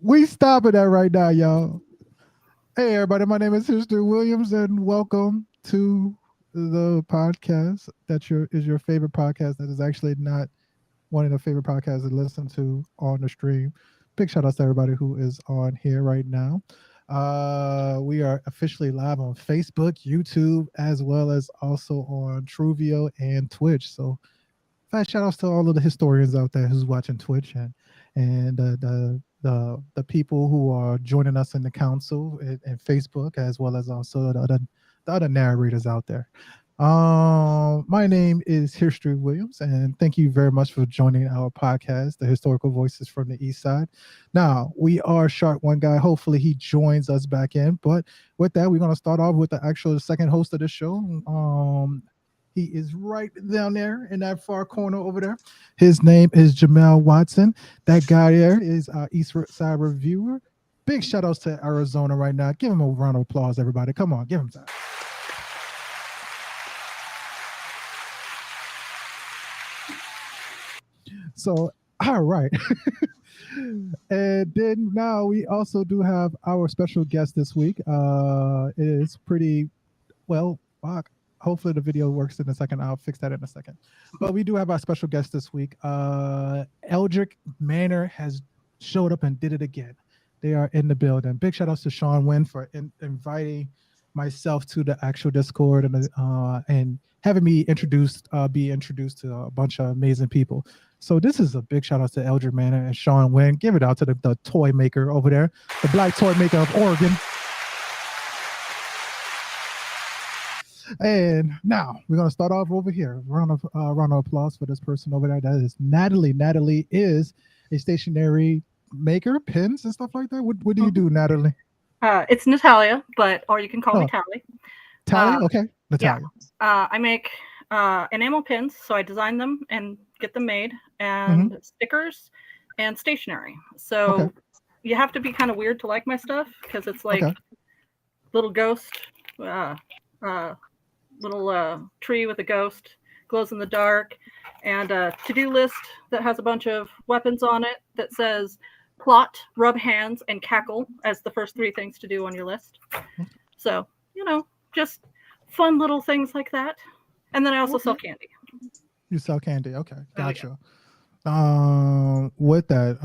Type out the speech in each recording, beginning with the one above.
We stopping that right now, y'all. Hey, everybody. My name is History Williams, and welcome to the podcast is your favorite podcast. That is actually not one of the favorite podcasts to listen to on the stream. Big shout outs to everybody who is on here right now. We are officially live on Facebook, YouTube, as well as also on Truvio and Twitch. So fast shout outs to all of the historians out there who's watching Twitch and the people who are joining us in the council and Facebook, as well as also the other narrators out there. My name is History Williams, and thank you very much for joining our podcast, The Historical Voices from the East Side. Now, we are short one guy. Hopefully, he joins us back in. But with that, we're going to start off with the actual second host of the show. He is right down there in that far corner over there. His name is Jamel Watson. That guy there is our East Side Reviewer. Big shout outs to Arizona right now. Give him a round of applause, everybody. Come on, give him time. So, all right. And then now we also do have our special guest this week. It is pretty well, fuck. Hopefully the video works in a second. I'll fix that in a second. But we do have our special guest this week. Eldrick Manor has showed up and did it again. They are in the building. Big shout outs to Sean Wynn for inviting myself to the actual Discord and having me be introduced to a bunch of amazing people. So this is a big shout out to Eldrick Manor and Sean Wynn. Give it out to the toy maker over there, the black toy maker of Oregon. And now we're going to start off over here. Round of applause for this person over there. That is Natalie. Natalie is a stationery maker, pins and stuff like that. What do you do, Natalie? It's Natalia, or you can call me Tally. Tally? Okay. Natalia. Yeah. I make enamel pins, so I design them and get them made, and stickers and stationery. So you have to be kind of weird to like my stuff because it's like little ghost, little tree with a ghost, glows in the dark, and a to-do list that has a bunch of weapons on it that says plot, rub hands, and cackle as the first 3 things to do on your list. So, just fun little things like that. And then I also sell candy. You sell candy. Okay. Gotcha. With that,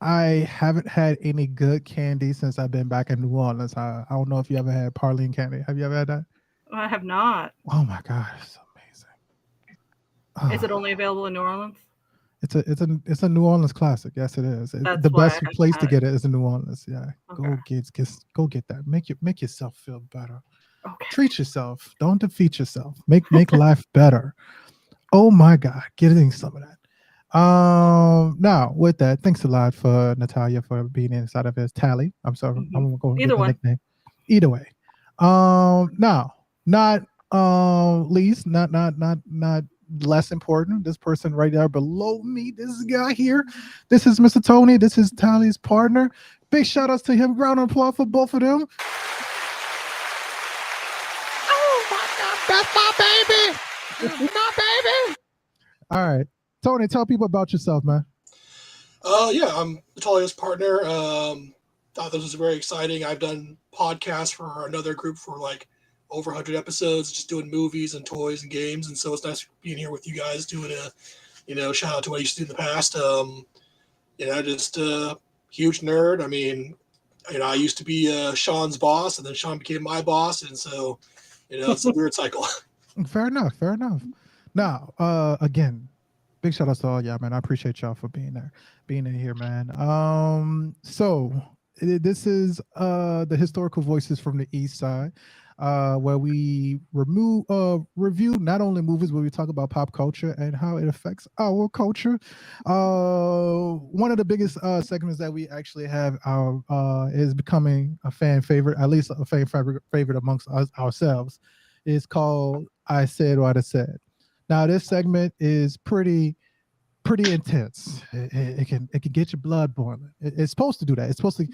I haven't had any good candy since I've been back in New Orleans. I don't know if you ever had Parline candy. Have you ever had that? I have not. Oh my God, it's amazing. Is it only available in New Orleans? It's a New Orleans classic. Yes, it is. The best place to get it is in New Orleans. Yeah, okay. Go get that. Make yourself feel better. Okay. Treat yourself. Don't defeat yourself. Make life better. Oh my God, getting some of that. Now with that, thanks a lot for Natalia for being inside of his Tally. I'm sorry, I'm gonna go with the nickname. Either way. Now, not least, not less important. This person right there below me, this guy here, this is Mr. Tony. This is Tally's partner. Big shout outs to him. Round of applause for both of them. Oh my God, that's my baby. My baby. All right. Tony, tell people about yourself, man. Yeah, I'm Natalia's partner. Thought this was very exciting. I've done podcasts for another group for like over 100 episodes, just doing movies and toys and games. And so it's nice being here with you guys, doing a, shout out to what I used to do in the past. Just a huge nerd. I mean, I used to be Sean's boss, and then Sean became my boss. And so, it's a weird cycle. Fair enough. Now, again, big shout outs to all y'all, man. I appreciate y'all for being in here, man. So this is the Historical Voices from the East Side, where we review not only movies, but we talk about pop culture and how it affects our culture. One of the biggest segments that we actually have is becoming a fan favorite, at least a fan favorite amongst us ourselves, is called I Said What I Said. Now, this segment is pretty intense. It can get your blood boiling. It's supposed to do that. It's supposed to.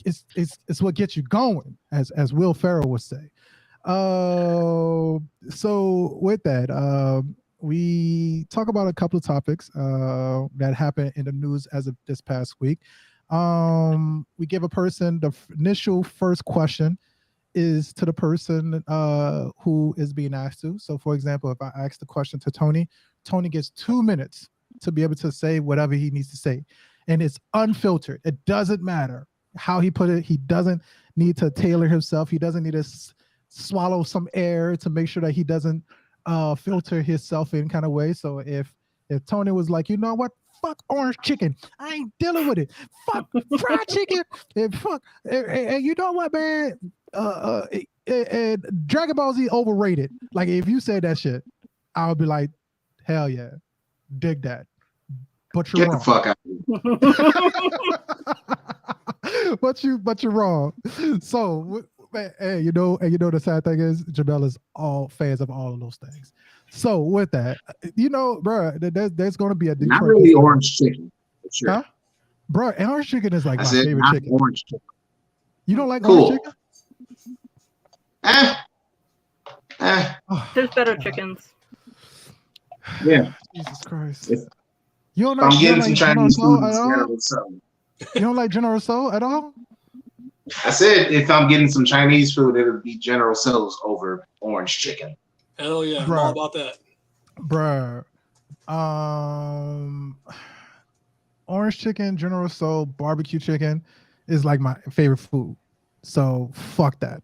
It's what gets you going, as Will Ferrell would say. So with that, we talk about a couple of topics that happened in the news as of this past week. We give a person the initial first question is to the person who is being asked to. So, for example, if I ask the question to Tony, Tony gets 2 minutes to be able to say whatever he needs to say, and it's unfiltered. It doesn't matter how he put it. He doesn't need to tailor himself. He doesn't need to swallow some air to make sure that he doesn't filter himself in kind of way. So if Tony was like, you know what, fuck orange chicken, I ain't dealing with it. Fuck fried chicken, and fuck, and you know what, man, Dragon Ball Z overrated. Like if you said that shit, I would be like, hell yeah, dig that. But you're Get wrong. the fuck out. but you're wrong. So, hey, you know the sad thing is, Jamel is all fans of all of those things. So with that, bro, there's going to be a Detroit not really orange chicken. For sure. Huh? Bro, orange chicken is like I my said favorite not chicken. orange chicken. You don't like Cool. orange chicken? There's better chickens. Yeah. Jesus Christ. If You don't I'm like, getting some Chinese food, at it's all? General Tso. You don't like General Tso at all? I said if I'm getting some Chinese food, it'll be General Tso's over orange chicken. Hell yeah, I'm Bro. all about that. Bruh. Orange chicken, General Tso, barbecue chicken is like my favorite food. So fuck that.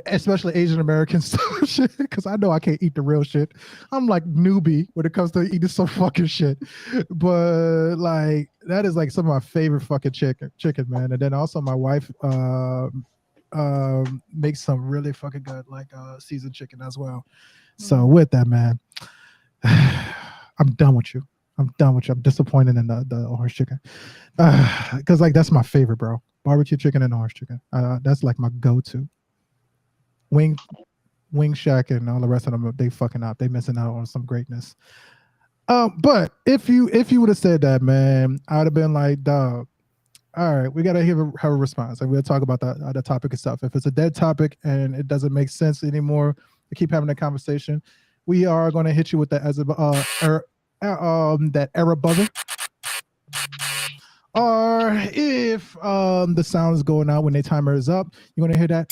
Especially Asian American stuff shit, because I know I can't eat the real shit. I'm like newbie when it comes to eating some fucking shit. But like that is like some of my favorite fucking chicken, man. And then also my wife makes some really fucking good like seasoned chicken as well. So with that, man, I'm done with you. I'm disappointed in the orange chicken. Because like that's my favorite, bro. Barbecue chicken and orange chicken. That's like my go-to. Wing Shack and all the rest of them, they fucking out. They missing out on some greatness. But if you would have said that, man, I would have been like, dog, all right, we gotta have a response, and we'll talk about the topic itself. If it's a dead topic and it doesn't make sense anymore to keep having a conversation, we are going to hit you with that that error buzzer. Or if the sound is going out when the timer is up, you're going to hear that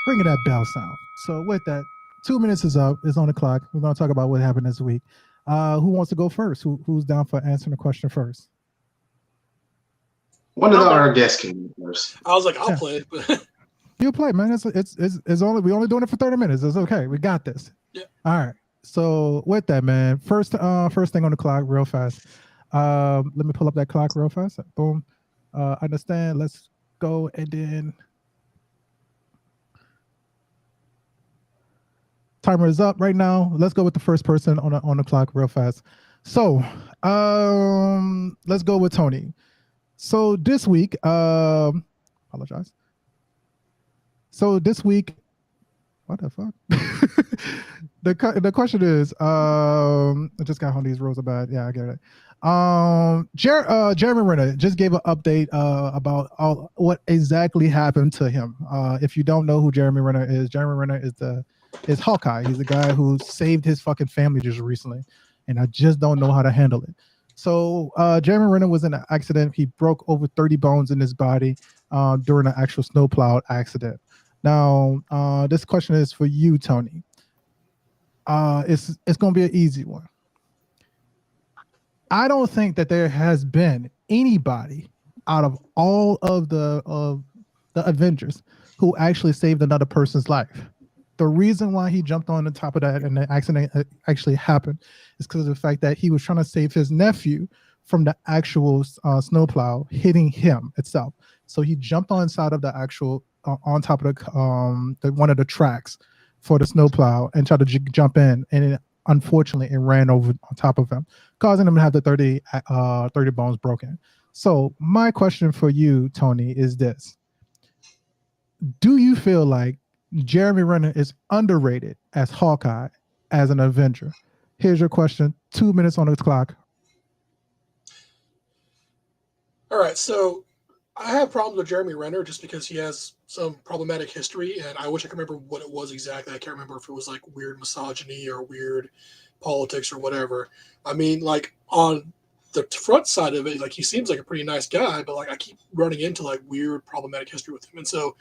ring of that bell sound. So with that, 2 minutes is up. It's on the clock. We're going to talk about what happened this week. Who wants to go first? Who's down for answering the question first? One of our guests can go first. I was like, I'll play. But You'll play, man. It's only we're only doing it for 30 minutes. It's okay. We got this. Yeah. All right. So with that, man, first thing on the clock, real fast. Let me pull up that clock real fast. Boom. Understand. Let's go and then timer is up right now. Let's go with the first person on the clock real fast. So let's go with Tony. So this week, apologize. So this week, what the fuck? The question is, I just got on these rules about. Yeah, I get it. Jeremy Renner just gave an update about what exactly happened to him. If you don't know who Jeremy Renner is Hawkeye. He's the guy who saved his fucking family just recently, and I just don't know how to handle it. So Jeremy Renner was in an accident. He broke over 30 bones in his body during an actual snowplow accident. Now, this question is for you, Tony. It's going to be an easy one. I don't think that there has been anybody out of all of the Avengers who actually saved another person's life. The reason why he jumped on the top of that and the accident actually happened is because of the fact that he was trying to save his nephew from the actual snowplow hitting him itself. So he jumped on inside of the actual on top of the one of the tracks for the snowplow and tried to jump in, and unfortunately it ran over on top of him, causing him to have the 30 bones broken. So my question for you, Tony, is this: do you feel like Jeremy Renner is underrated as Hawkeye, as an Avenger? Here's your question. 2 minutes on the clock. all right, so I have problems with Jeremy Renner just because he has some problematic history, and I wish I could remember what it was exactly. I can't remember if it was like weird misogyny or weird politics or whatever. I mean, like on the front side of it, like he seems like a pretty nice guy, but like I keep running into like weird problematic history with him. And so,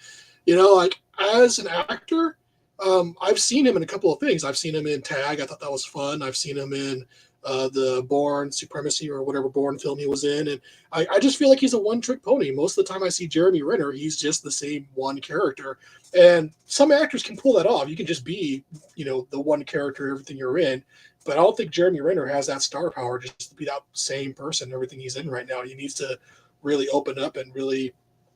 like as an actor, I've seen him in a couple of things. I've seen him in Tag. I thought that was fun. I've seen him in the Bourne Supremacy or whatever Bourne film he was in. And I just feel like he's a one-trick pony. Most of the time I see Jeremy Renner, he's just the same one character. And some actors can pull that off. You can just be, the one character, everything you're in. But I don't think Jeremy Renner has that star power just to be that same person, everything he's in right now. He needs to really open up and really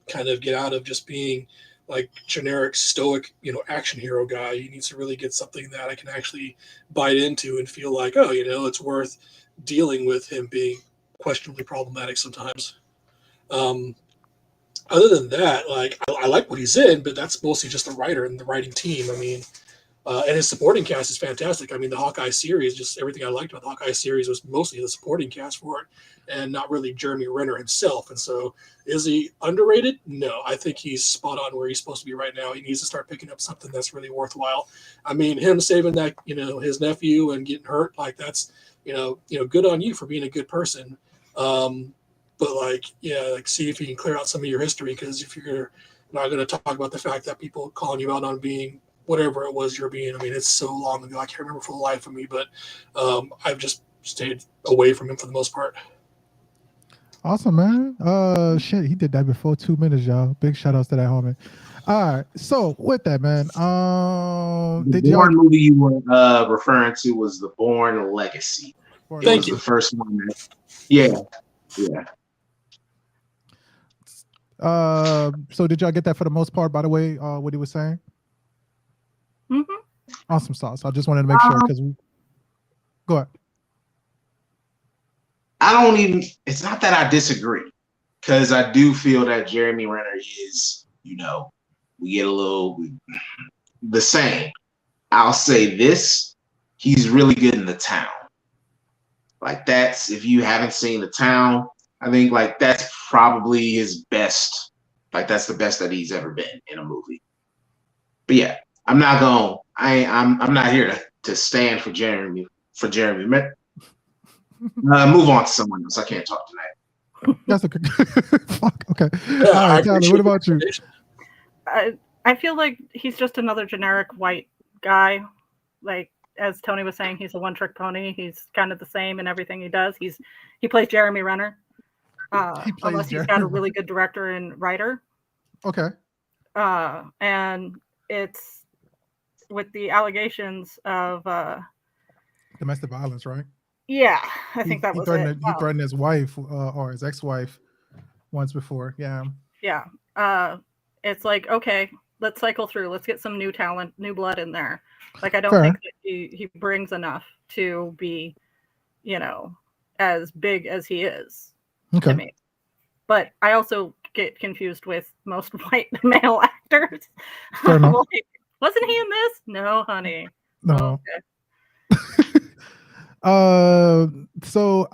kind of get out of just being like generic stoic, action hero guy. He needs to really get something that I can actually bite into and feel like, oh, it's worth dealing with him being questionably problematic sometimes. Other than that, like I like what he's in, but that's mostly just the writer and the writing team. I mean, and his supporting cast is fantastic. I mean, the Hawkeye series, just everything I liked about the Hawkeye series was mostly the supporting cast for it and not really Jeremy Renner himself. And so is he underrated? No, I think he's spot on where he's supposed to be right now. He needs to start picking up something that's really worthwhile. I mean, him saving that, his nephew and getting hurt, like that's, good on you for being a good person. But like, see if you can clear out some of your history, because if you're not going to talk about the fact that people calling you out on being whatever it was you're being. I mean, it's so long ago. I can't remember for the life of me, but I've just stayed away from him for the most part. Awesome, man. Shit, he did that before 2 minutes, y'all. Big shout outs to that homie. All right, so with that, man, the Bourne movie you were referring to was the Bourne Legacy. Thank you. The first one. Yeah. So did y'all get that for the most part? By the way, what he was saying. Mm-hmm. Awesome sauce. I just wanted to make sure because go ahead. It's not that I disagree, because I do feel that Jeremy Renner is, we get a little the same. I'll say this, he's really good in The Town. Like that's, if you haven't seen The Town, I think like that's probably his best. Like that's the best that he's ever been in a movie. But yeah, I'm not here to stand for Jeremy. Move on to someone else. I can't talk tonight. That's okay. Fuck. Okay. All right, Tyler, what about you? I feel like he's just another generic white guy. Like as Tony was saying, he's a one-trick pony. He's kind of the same in everything he does. He plays Jeremy Renner. Unless he's got a really good director and writer. Okay. And it's with the allegations of domestic violence, right? Yeah, I think that was it. He threatened his wife or his ex-wife once before. Yeah. Yeah. It's like, okay, let's cycle through. Let's get some new talent, new blood in there. Like, I don't think that he brings enough to be, as big as he is. Okay. To me. But I also get confused with most white male actors. Fair enough. Like, wasn't he in this? No, honey. No. Okay. So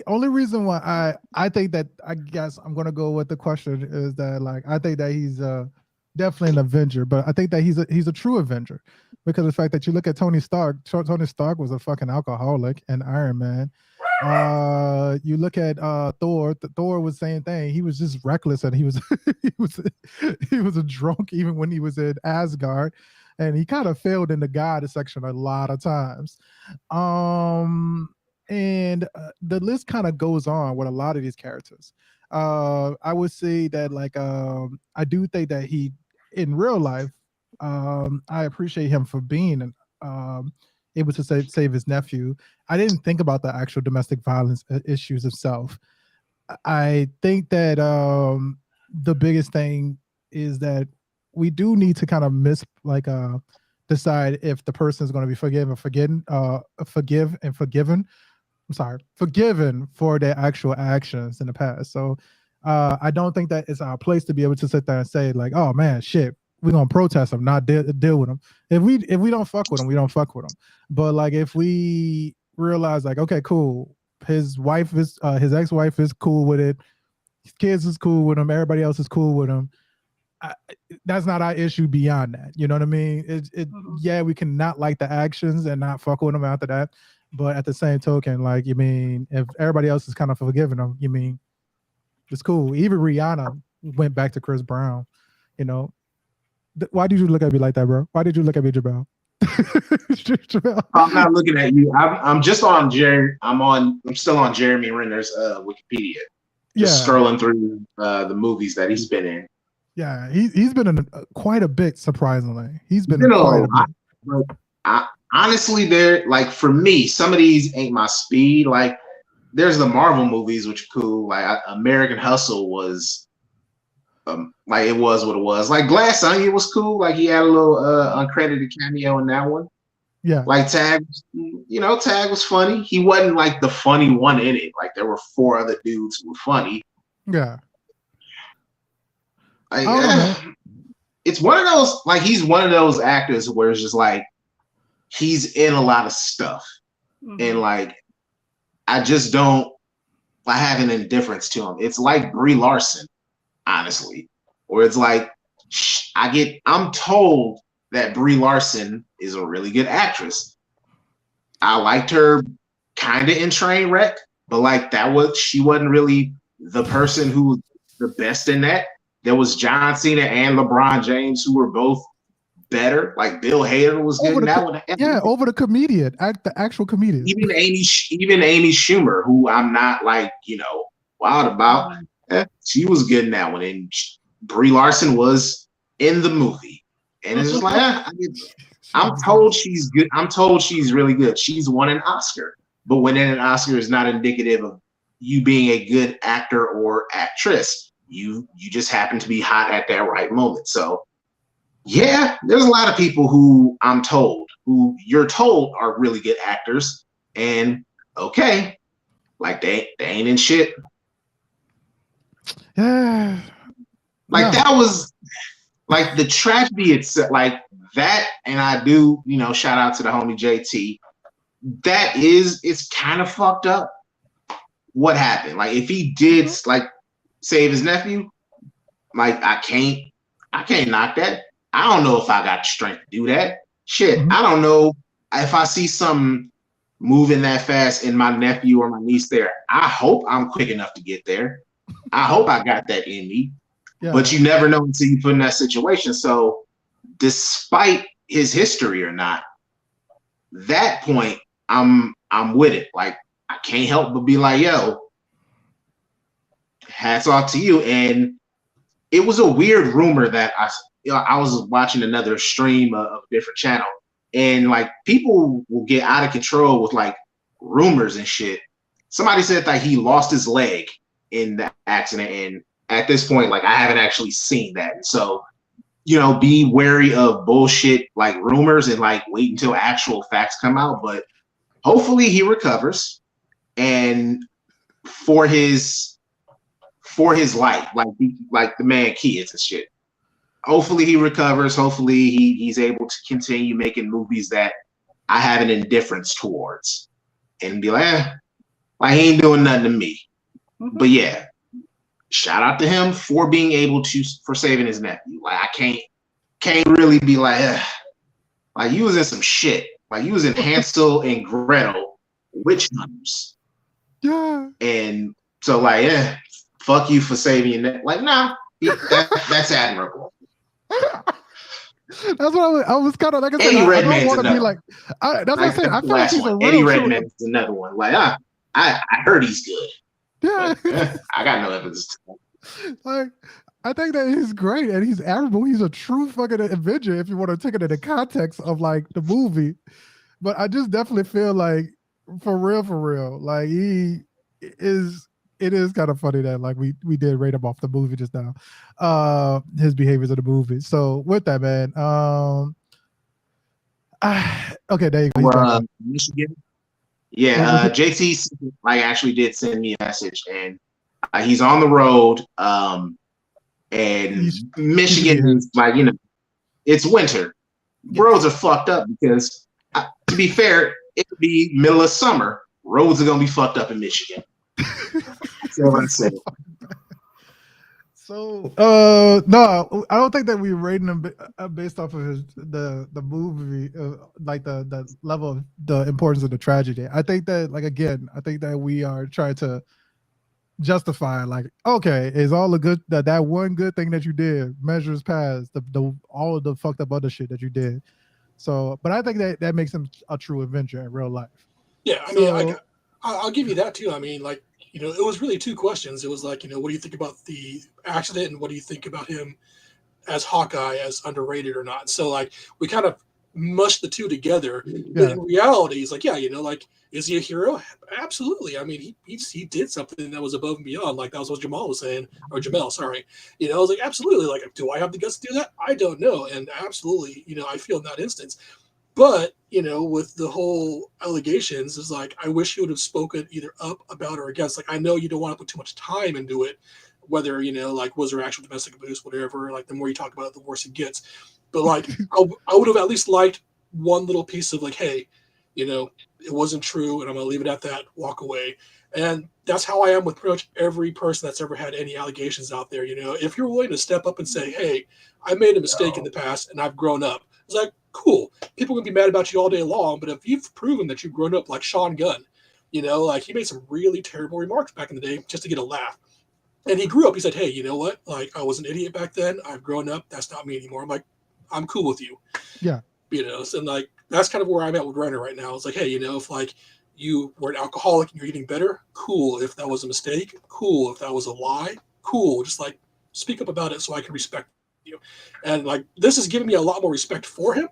only reason why I think that, I guess I'm gonna go with the question is that, like, I think that he's definitely an Avenger, but I think that he's a true Avenger because of the fact that you look at Tony Stark. Tony Stark was a fucking alcoholic and Iron Man. You look at Thor. Thor was the same thing. He was just reckless, and he was he was a drunk even when he was in Asgard, and he kind of failed in the God section a lot of times. And the list kind of goes on with a lot of these characters. I would say that, like, I do think that he, in real life, I appreciate him for being able to save his nephew. I didn't think about the actual domestic violence issues itself. I think that the biggest thing is that we do need to kind of decide if the person is going to be forgiven for their actual actions in the past. So I don't think that it's our place to be able to sit there and say, like, oh man, shit, we're gonna protest them, not deal with them. If we don't fuck with them, we don't fuck with them. But like, if we realize, like, okay, cool, his ex-wife is cool with it, His kids is cool with him. Everybody else is cool with him. That's not our issue beyond that. You know what I mean? Yeah, we can not like the actions and not fuck with him after that. But at the same token, like, you mean, if everybody else is kind of forgiving him, you mean, it's cool. Even Rihanna went back to Chris Brown, you know. Why did you look at me like that, bro? Why did you look at me, Jabal? I'm not looking at you. I'm just on I'm still on Jeremy Renner's Wikipedia. Just scrolling through the movies that he's been in. Yeah, he's been in quite a bit, surprisingly. He's been in a lot. But honestly, they're like, for me, some of these ain't my speed. Like, there's the Marvel movies, which are cool. Like American Hustle was, like, it was what it was. Like Glass Onion was cool. Like, he had a little uncredited cameo in that one. Yeah. Like Tag, Tag was funny. He wasn't like the funny one in it. Like, there were 4 other dudes who were funny. Yeah. Like, it's one of those, like, he's one of those actors where it's just like, he's in a lot of stuff. Mm-hmm. And like, I have an indifference to him. It's like Brie Larson, honestly, where it's like, I'm told that Brie Larson is a really good actress. I liked her kind of in Trainwreck, but like, she wasn't really the person who was the best in that. There was John Cena and LeBron James who were both better. Like, Bill Hader was good in that one. Yeah, over the comedian, the actual comedian. Even Amy Schumer, who I'm not like, wild about. She was good in that one. And Brie Larson was in the movie. And it's just like, I'm told she's good. I'm told she's really good. She's won an Oscar. But winning an Oscar is not indicative of you being a good actor or actress. You just happen to be hot at that right moment. So, yeah, there's a lot of people who you're told are really good actors, and okay, like they ain't in shit. Yeah, like that was like the tragedy itself, like that. And I do, shout out to the homie JT. It's kind of fucked up. What happened? Like, if he did like save his nephew, like, I can't knock that. I don't know if I got the strength to do that. Shit, I don't know if I see something moving that fast in my nephew or my niece there. I hope I'm quick enough to get there. I hope I got that in me. Yeah. But you never know until you put in that situation. So, despite his history or not, that point, I'm with it. Like, I can't help but be like, yo, hats off to you. And it was a weird rumor that I was watching another stream of a different channel, and like, people will get out of control with like rumors and shit. Somebody said that he lost his leg in the accident, and at this point, like, I haven't actually seen that. So, be wary of bullshit like rumors and like wait until actual facts come out. But hopefully he recovers, and for his life, like the man kids and shit. Hopefully he recovers. Hopefully he's able to continue making movies that I have an indifference towards, and be like, like, he ain't doing nothing to me. Mm-hmm. But yeah, shout out to him for being able for saving his nephew. Like, I can't really be like, like, you was in some shit. Like, you was in Hansel and Gretel witch hunters. Yeah. And so, like, fuck you for saving your nephew. Like, nah, that's admirable. That's what I was kind of like. I said, Eddie I don't want to be like. That's what I'm saying. I feel like he's a real Eddie Redmayne's another one. Like, I heard he's good. Yeah, I got no evidence. Like, I think that he's great and he's admirable. He's a true fucking Avenger if you want to take it in the context of like the movie. But I just definitely feel like, for real, like, it is kind of funny that like we did rate him off the movie just now, his behaviors in the movie. So with that, man, okay, there you go. Michigan. Yeah, JT like actually did send me a message, and he's on the road. And Michigan is like, it's winter. Roads are fucked up because, to be fair, it could be middle of summer. Roads are gonna be fucked up in Michigan. So I'm saying. So, no, I don't think that we're rating him based off of the movie, like the level of the importance of the tragedy. I think that, like, again, I think that we are trying to justify, like, okay, is all the good that one good thing that you did measures past the all of the fucked up other shit that you did. So, but I think that makes him a true Avenger in real life. Yeah, I mean, I'll give you that too. I mean, like, you know, it was really two questions. It was like, you know, what do you think about the accident, and what do you think about him as Hawkeye, as underrated or not? So, like, we kind of mushed the two together. But in reality, he's like, yeah, you know, like, is he a hero? Absolutely. I mean, he did something that was above and beyond. Like, that was what Jamal was saying, or Jamel, sorry. You know, I was like, absolutely. Like, do I have the guts to do that? I don't know. And absolutely, you know, I feel in that instance. But, you know, with the whole allegations, is like, I wish you would have spoken either up, about, or against. Like, I know you don't want to put too much time into it, whether, you know, like, was there actual domestic abuse, whatever. Like, the more you talk about it, the worse it gets. But, like, I would have at least liked one little piece of, like, hey, you know, it wasn't true, and I'm going to leave it at that, walk away. And that's how I am with pretty much every person that's ever had any allegations out there. You know, if you're willing to step up and say, hey, I made a mistake in the past, and I've grown up, it's like, cool. People can be mad about you all day long, but if you've proven that you've grown up, like Sean Gunn, you know, like, he made some really terrible remarks back in the day just to get a laugh. And he grew up. He said, hey, you know what? Like, I was an idiot back then. I've grown up. That's not me anymore. I'm like, I'm cool with you. Yeah. You know, so, and like, that's kind of where I'm at with Renner right now. It's like, hey, you know, if like you were an alcoholic and you're eating better, cool. If that was a mistake, cool. If that was a lie, cool. Just like, speak up about it so I can respect you. And like, this is giving me a lot more respect for him.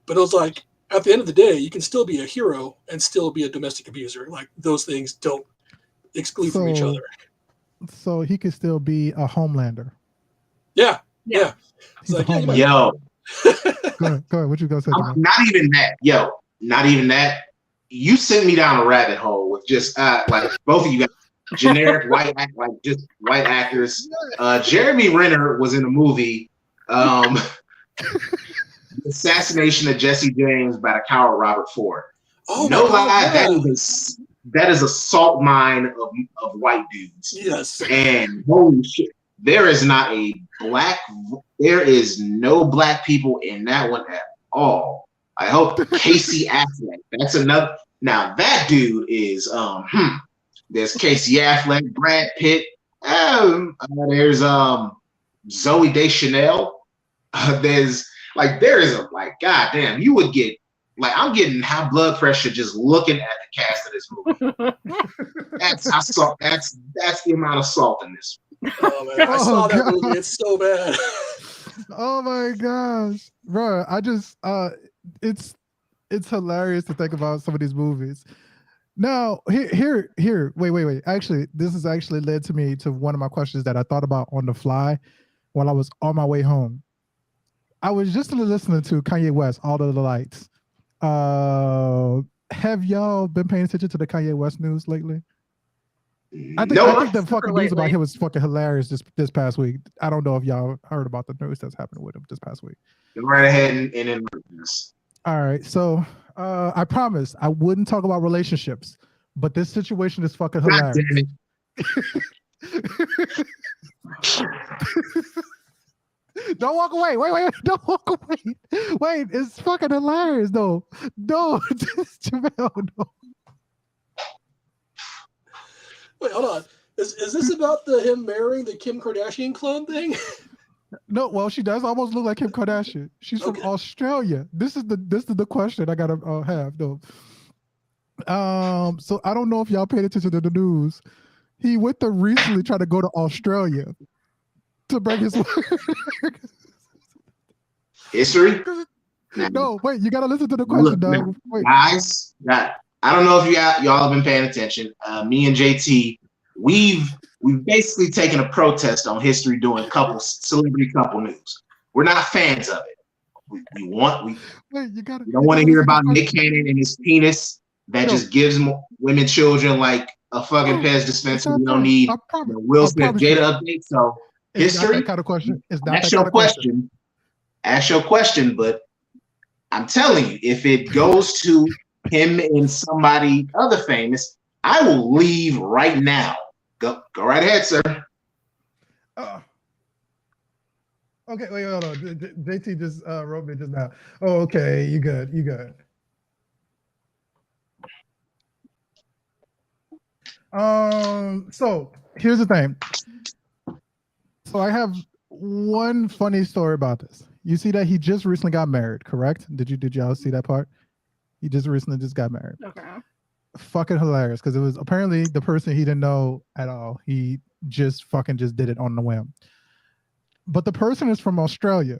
But it was like, at the end of the day, you can still be a hero and still be a domestic abuser. Like, those things don't exclude from each other. So he could still be a Homelander. Yeah. It's like, yeah, yo. Go ahead. What you gonna say? Not even that. Yo, not even that. You sent me down a rabbit hole with just like both of you guys, generic white actors. Jeremy Renner was in a movie. The assassination of Jesse James by the coward Robert Ford. Oh, no lie, that is a salt mine of white dudes. Yes. And holy shit, there is no black people in that one at all. I hope Casey Affleck. That's another. Now that dude is There's Casey Affleck, Brad Pitt. There's Zooey Deschanel. There is goddamn, you would get, like, I'm getting high blood pressure just looking at the cast of this movie. That's the amount of salt in this. Oh man, I saw that movie. It's so bad. Oh my gosh, bro! I just it's hilarious to think about some of these movies. Now, here. Wait. Actually, this has actually led to me to one of my questions that I thought about on the fly while I was on my way home. I was just listening to Kanye West, All of the Lights. Have y'all been paying attention to the Kanye West news lately? I think the fucking news about him was fucking hilarious this past week. I don't know if y'all heard about the news that's happening with him this past week. Go right ahead and enlighten us. All right, so I promised I wouldn't talk about relationships, but this situation is fucking hilarious. Don't walk away. Wait. Don't walk away. Wait, it's fucking hilarious though. No, Jamel, no. Wait, hold on. Is this about him marrying the Kim Kardashian clone thing? No, well, she does almost look like Kim Kardashian. She's from Australia. This is the question I gotta have though. So I don't know if y'all paid attention to the news. He went to recently try to go to Australia to bring his history. No, wait, you gotta listen to the question, dog. Wait. Guys, I don't know if y'all have been paying attention. Me and JT, we've basically taken a protest on history doing celebrity couple news. We're not fans of it. We don't want to hear about Nick Cannon and his penis that just gives women children like a fucking Pez dispenser. We don't need Will Smith Jada update. So history kind of question. Ask your question. Ask your question, but I'm telling you, if it goes to him and somebody other famous, I will leave right now. Go right ahead, sir. Okay, wait, hold on. JT just wrote me just now. Oh, okay, you good. You good. So here's the thing. So I have one funny story about this. You see that he just recently got married, correct? Did y'all see that part? He just recently just got married. Okay. Fucking hilarious because it was apparently the person he didn't know at all. He just did it on the whim. But the person is from Australia,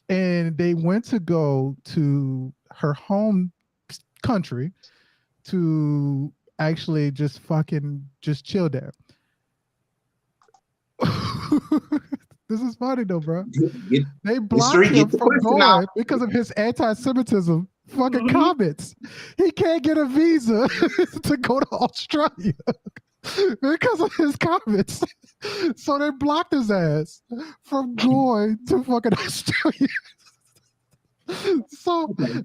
and they went to go to her home country to actually just chill there. This is funny though, bro. They blocked him from going because of his anti-Semitism fucking comments. He can't get a visa to go to Australia because of his comments. So they blocked his ass from going to fucking Australia. So you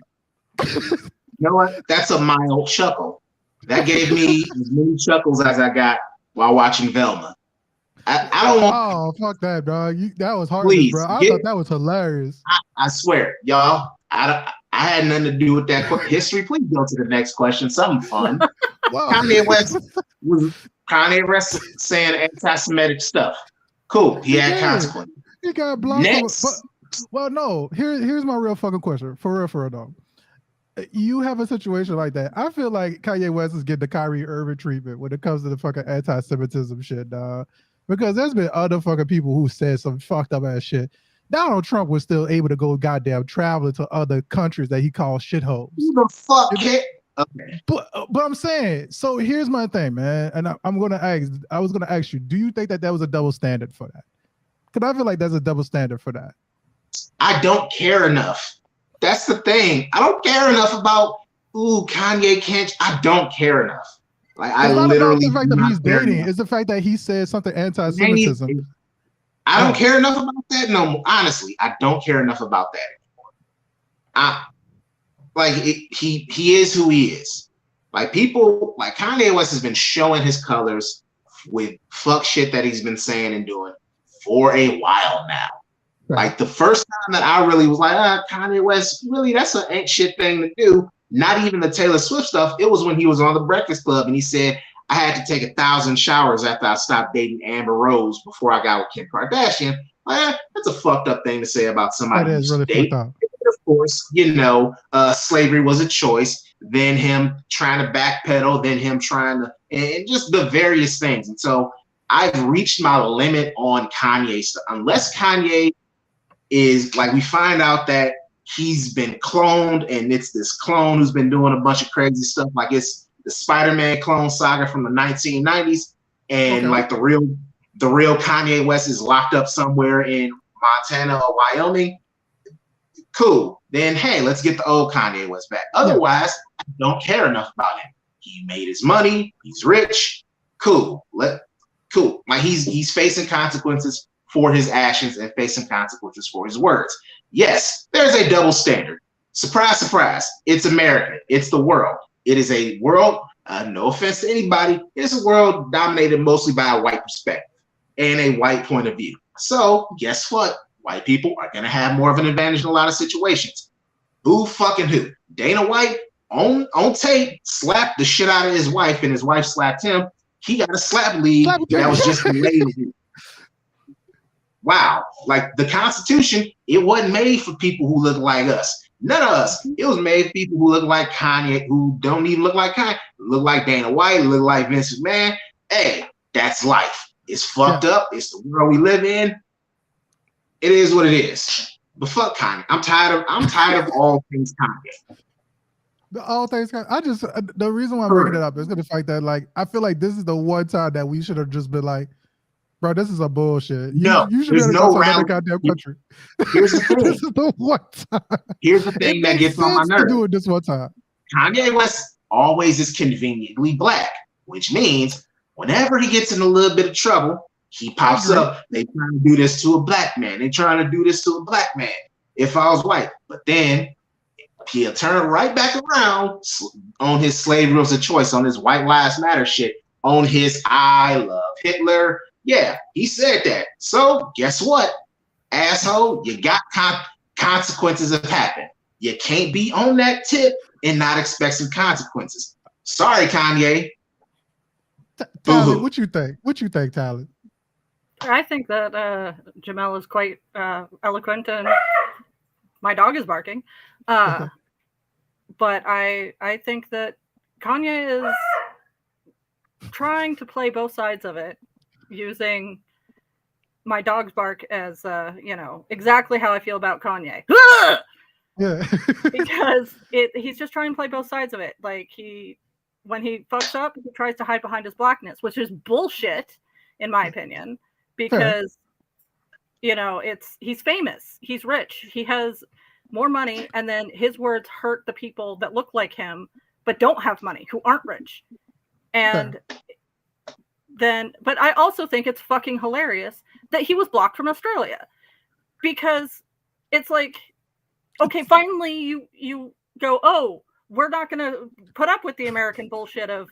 know what? That's a mild chuckle. That gave me as many chuckles as I got while watching Velma. I don't want. Oh, fuck that, bro. That was hard, bro. I thought that was hilarious. I swear, y'all. I had nothing to do with that history. Please go to the next question. Something fun. Kanye West saying anti-Semitic stuff. Cool. He had consequences. He got blocked. Next. Well, no. Here's my real fucking question. For real, though. You have a situation like that. I feel like Kanye West is getting the Kyrie Irving treatment when it comes to the fucking anti-Semitism shit, dog. Because there's been other fucking people who said some fucked up ass shit. Donald Trump was still able to go goddamn traveling to other countries that he calls shitholes. Who the fuck kid? Okay. But I'm saying, so here's my thing, man. And I was gonna ask you, do you think that was a double standard for that? Because I feel like there's a double standard for that. I don't care enough. That's the thing. I don't care enough about Kanye can't. I don't care enough. Like it's not literally about the fact that he's dating. It's the fact that he said something anti-Semitism. I don't care enough about that no more. Honestly, I don't care enough about that anymore. He is who he is. Like people, like Kanye West has been showing his colors with fuck shit that he's been saying and doing for a while now. Right. Like the first time that I really was like, Kanye West, really, that's an ain't shit thing to do. Not even the Taylor Swift stuff. It was when he was on the Breakfast Club and he said, I had to take 1,000 showers after I stopped dating Amber Rose before I got with Kim Kardashian. That's a fucked up thing to say about somebody. That is really fucked up. Of course, slavery was a choice. Then him trying to backpedal. Then him trying to, and just the various things. And so I've reached my limit on Kanye stuff. Unless Kanye is like, we find out that he's been cloned and it's this clone who's been doing a bunch of crazy stuff. Like it's the Spider-Man clone saga from the 1990s. And like the real Kanye West is locked up somewhere in Montana or Wyoming. Cool. Then, hey, let's get the old Kanye West back. Otherwise, I don't care enough about him. He made his money. He's rich. Cool. Cool. Like he's facing consequences for his actions and facing consequences for his words. Yes, there's a double standard. Surprise, surprise. It's America. It's the world. It is a world, no offense to anybody, it's a world dominated mostly by a white perspective and a white point of view. So guess what? White people are going to have more of an advantage in a lot of situations. Who fucking who? Dana White on tape slapped the shit out of his wife and his wife slapped him. He got a slap lead that was just lazy. Wow. Like the Constitution, it wasn't made for people who look like us. None of us. It was made for people who look like Kanye, who don't even look like Kanye, look like Dana White, look like Vince McMahon. Hey, that's life. It's fucked up. It's the world we live in. It is what it is. But fuck Kanye. I'm tired of all things Kanye. The reason why I'm bringing it up is the fact that like I feel like this is the one time that we should have just been like, bro, this is a bullshit. You should have gone to another goddamn country. Here's the thing. This is the one time. Here's the thing that gets on my nerves. To do it this one time. Kanye West always is conveniently black, which means whenever he gets in a little bit of trouble, he pops up. They trying to do this to a black man. They trying to do this to a black man. If I was white, but then he'll turn right back around on his slavery was a choice, on his White Lives Matter shit, on his I love Hitler. Yeah, he said that. So guess what? asshole, you got consequences have happened. You can't be on that tip and not expect some consequences. Sorry, Kanye. Tyler, what you think? What you think, Tyler? I think that Jamel is quite eloquent, and my dog is barking. But I think that Kanye is trying to play both sides of it, using my dog's bark as exactly how I feel about Kanye. Yeah. Because he's just trying to play both sides of it. Like when he fucks up, he tries to hide behind his blackness, which is bullshit, in my opinion. Because he's famous, he's rich, he has more money, and then his words hurt the people that look like him but don't have money, who aren't rich. And but I also think it's fucking hilarious that he was blocked from Australia, because it's like, okay, finally you go, oh, we're not going to put up with the American bullshit of,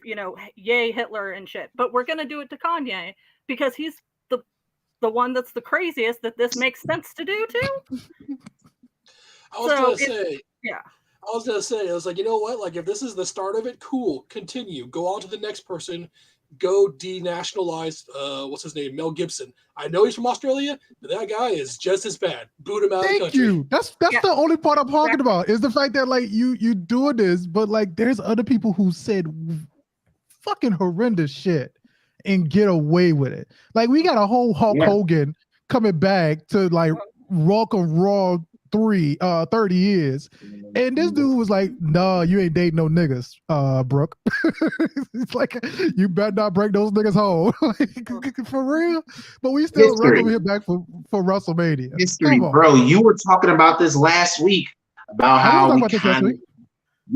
yay Hitler and shit, but we're going to do it to Kanye because he's the one that's the craziest that this makes sense to do to. I was gonna say, I was like, you know what? Like, if this is the start of it, cool. Continue. Go on to the next person. Go denationalize. What's his name? Mel Gibson. I know he's from Australia, but that guy is just as bad. Boot him out of the country. You. That's the only part I'm talking about, is the fact that like you doing this, but like there's other people who said fucking horrendous shit and get away with it. Like, we got a whole Hulk Hogan coming back to like Rock of Raw 30 years. And this dude was like, nah, you ain't dating no niggas, Brooke. It's like, you better not break those niggas home. Like, for real? But we still run over here back for WrestleMania. History, bro. You were talking about this last week, about how you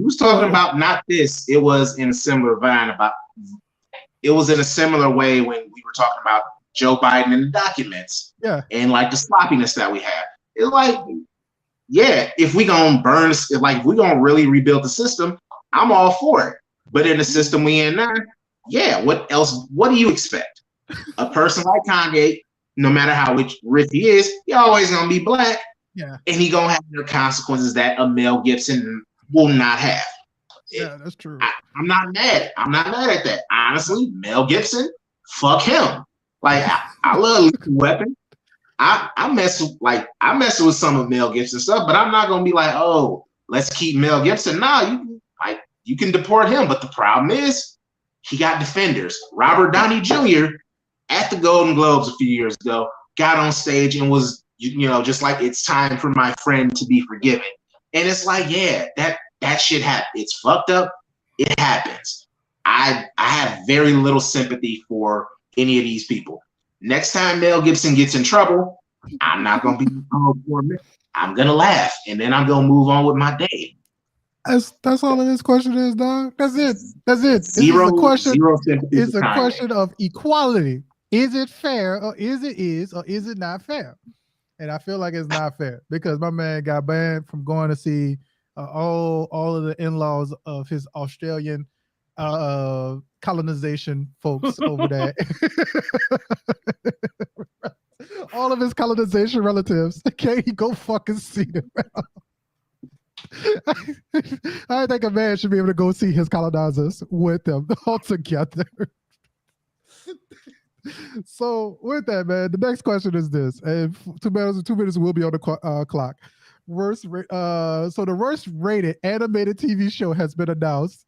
was talking about not this. It was in a similar vein it was in a similar way when we were talking about Joe Biden and the documents. Yeah. And like the sloppiness that we have. It's like, yeah, if we gonna if we gonna really rebuild the system, I'm all for it. But in the system we in now, yeah, what do you expect? A person like Kanye, no matter how rich he is, he always gonna be black. Yeah. And he gonna have the consequences that a Mel Gibson will not have. Yeah, that's true. I'm not mad. I'm not mad at that. Honestly, Mel Gibson, fuck him. Like, I love Lethal Weapon. I mess with some of Mel Gibson stuff, but I'm not gonna be like, oh, let's keep Mel Gibson. Nah, you can deport him, but the problem is he got defenders. Robert Downey Jr. at the Golden Globes a few years ago got on stage and was, just like, it's time for my friend to be forgiven. And it's like, yeah, that shit happens. It's fucked up. It happens. I have very little sympathy for any of these people. Next time Mel Gibson gets in trouble, I'm not gonna be for him. I'm gonna laugh, and then I'm gonna move on with my day. That's all of this question is, dog. That's it. Zero sympathy. It's a question of equality. Is it fair, or is it not fair? And I feel like it's not fair, because my man got banned from going to see all of the in-laws of his Australian colonization folks over there. All of his colonization relatives. Can't he go fucking see them? I think a man should be able to go see his colonizers with them all together. So with that, man, the next question is this, and 2 minutes will be on the clock. So the worst rated animated TV show has been announced,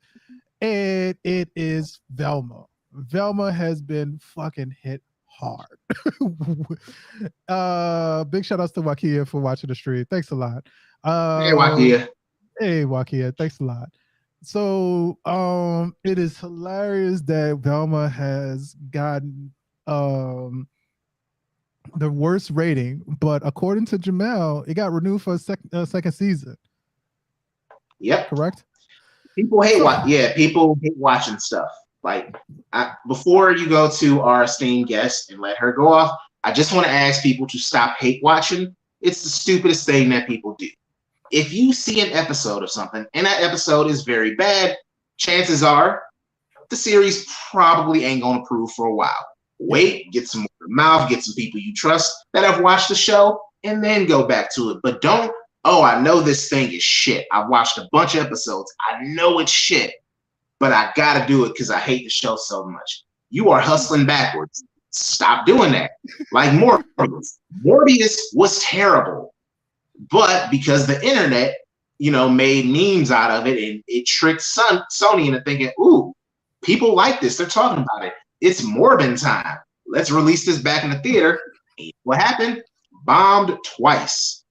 and it is Velma. Velma has been fucking hit hard. Big shout outs to Wakia for watching the stream. Thanks a lot. Hey Wakia, thanks a lot. So it is hilarious that Velma has gotten the worst rating, but according to Jamel, it got renewed for a second season. Yep. Correct? People hate watching stuff. Like, before you go to our esteemed guest and let her go off, I just want to ask people to stop hate watching. It's the stupidest thing that people do. If you see an episode of something and that episode is very bad, chances are the series probably ain't gonna improve for a while. Wait, get some word of mouth, get some people you trust that have watched the show, and then go back to it. But don't, oh, I know this thing is shit. I've watched a bunch of episodes. I know it's shit, but I gotta do it because I hate the show so much. You are hustling backwards. Stop doing that. Like Morbius. Morbius was terrible, but because the internet, made memes out of it, and it tricked Sony into thinking, ooh, people like this. They're talking about it. It's Morbin time. Let's release this back in the theater. And what happened? Bombed twice.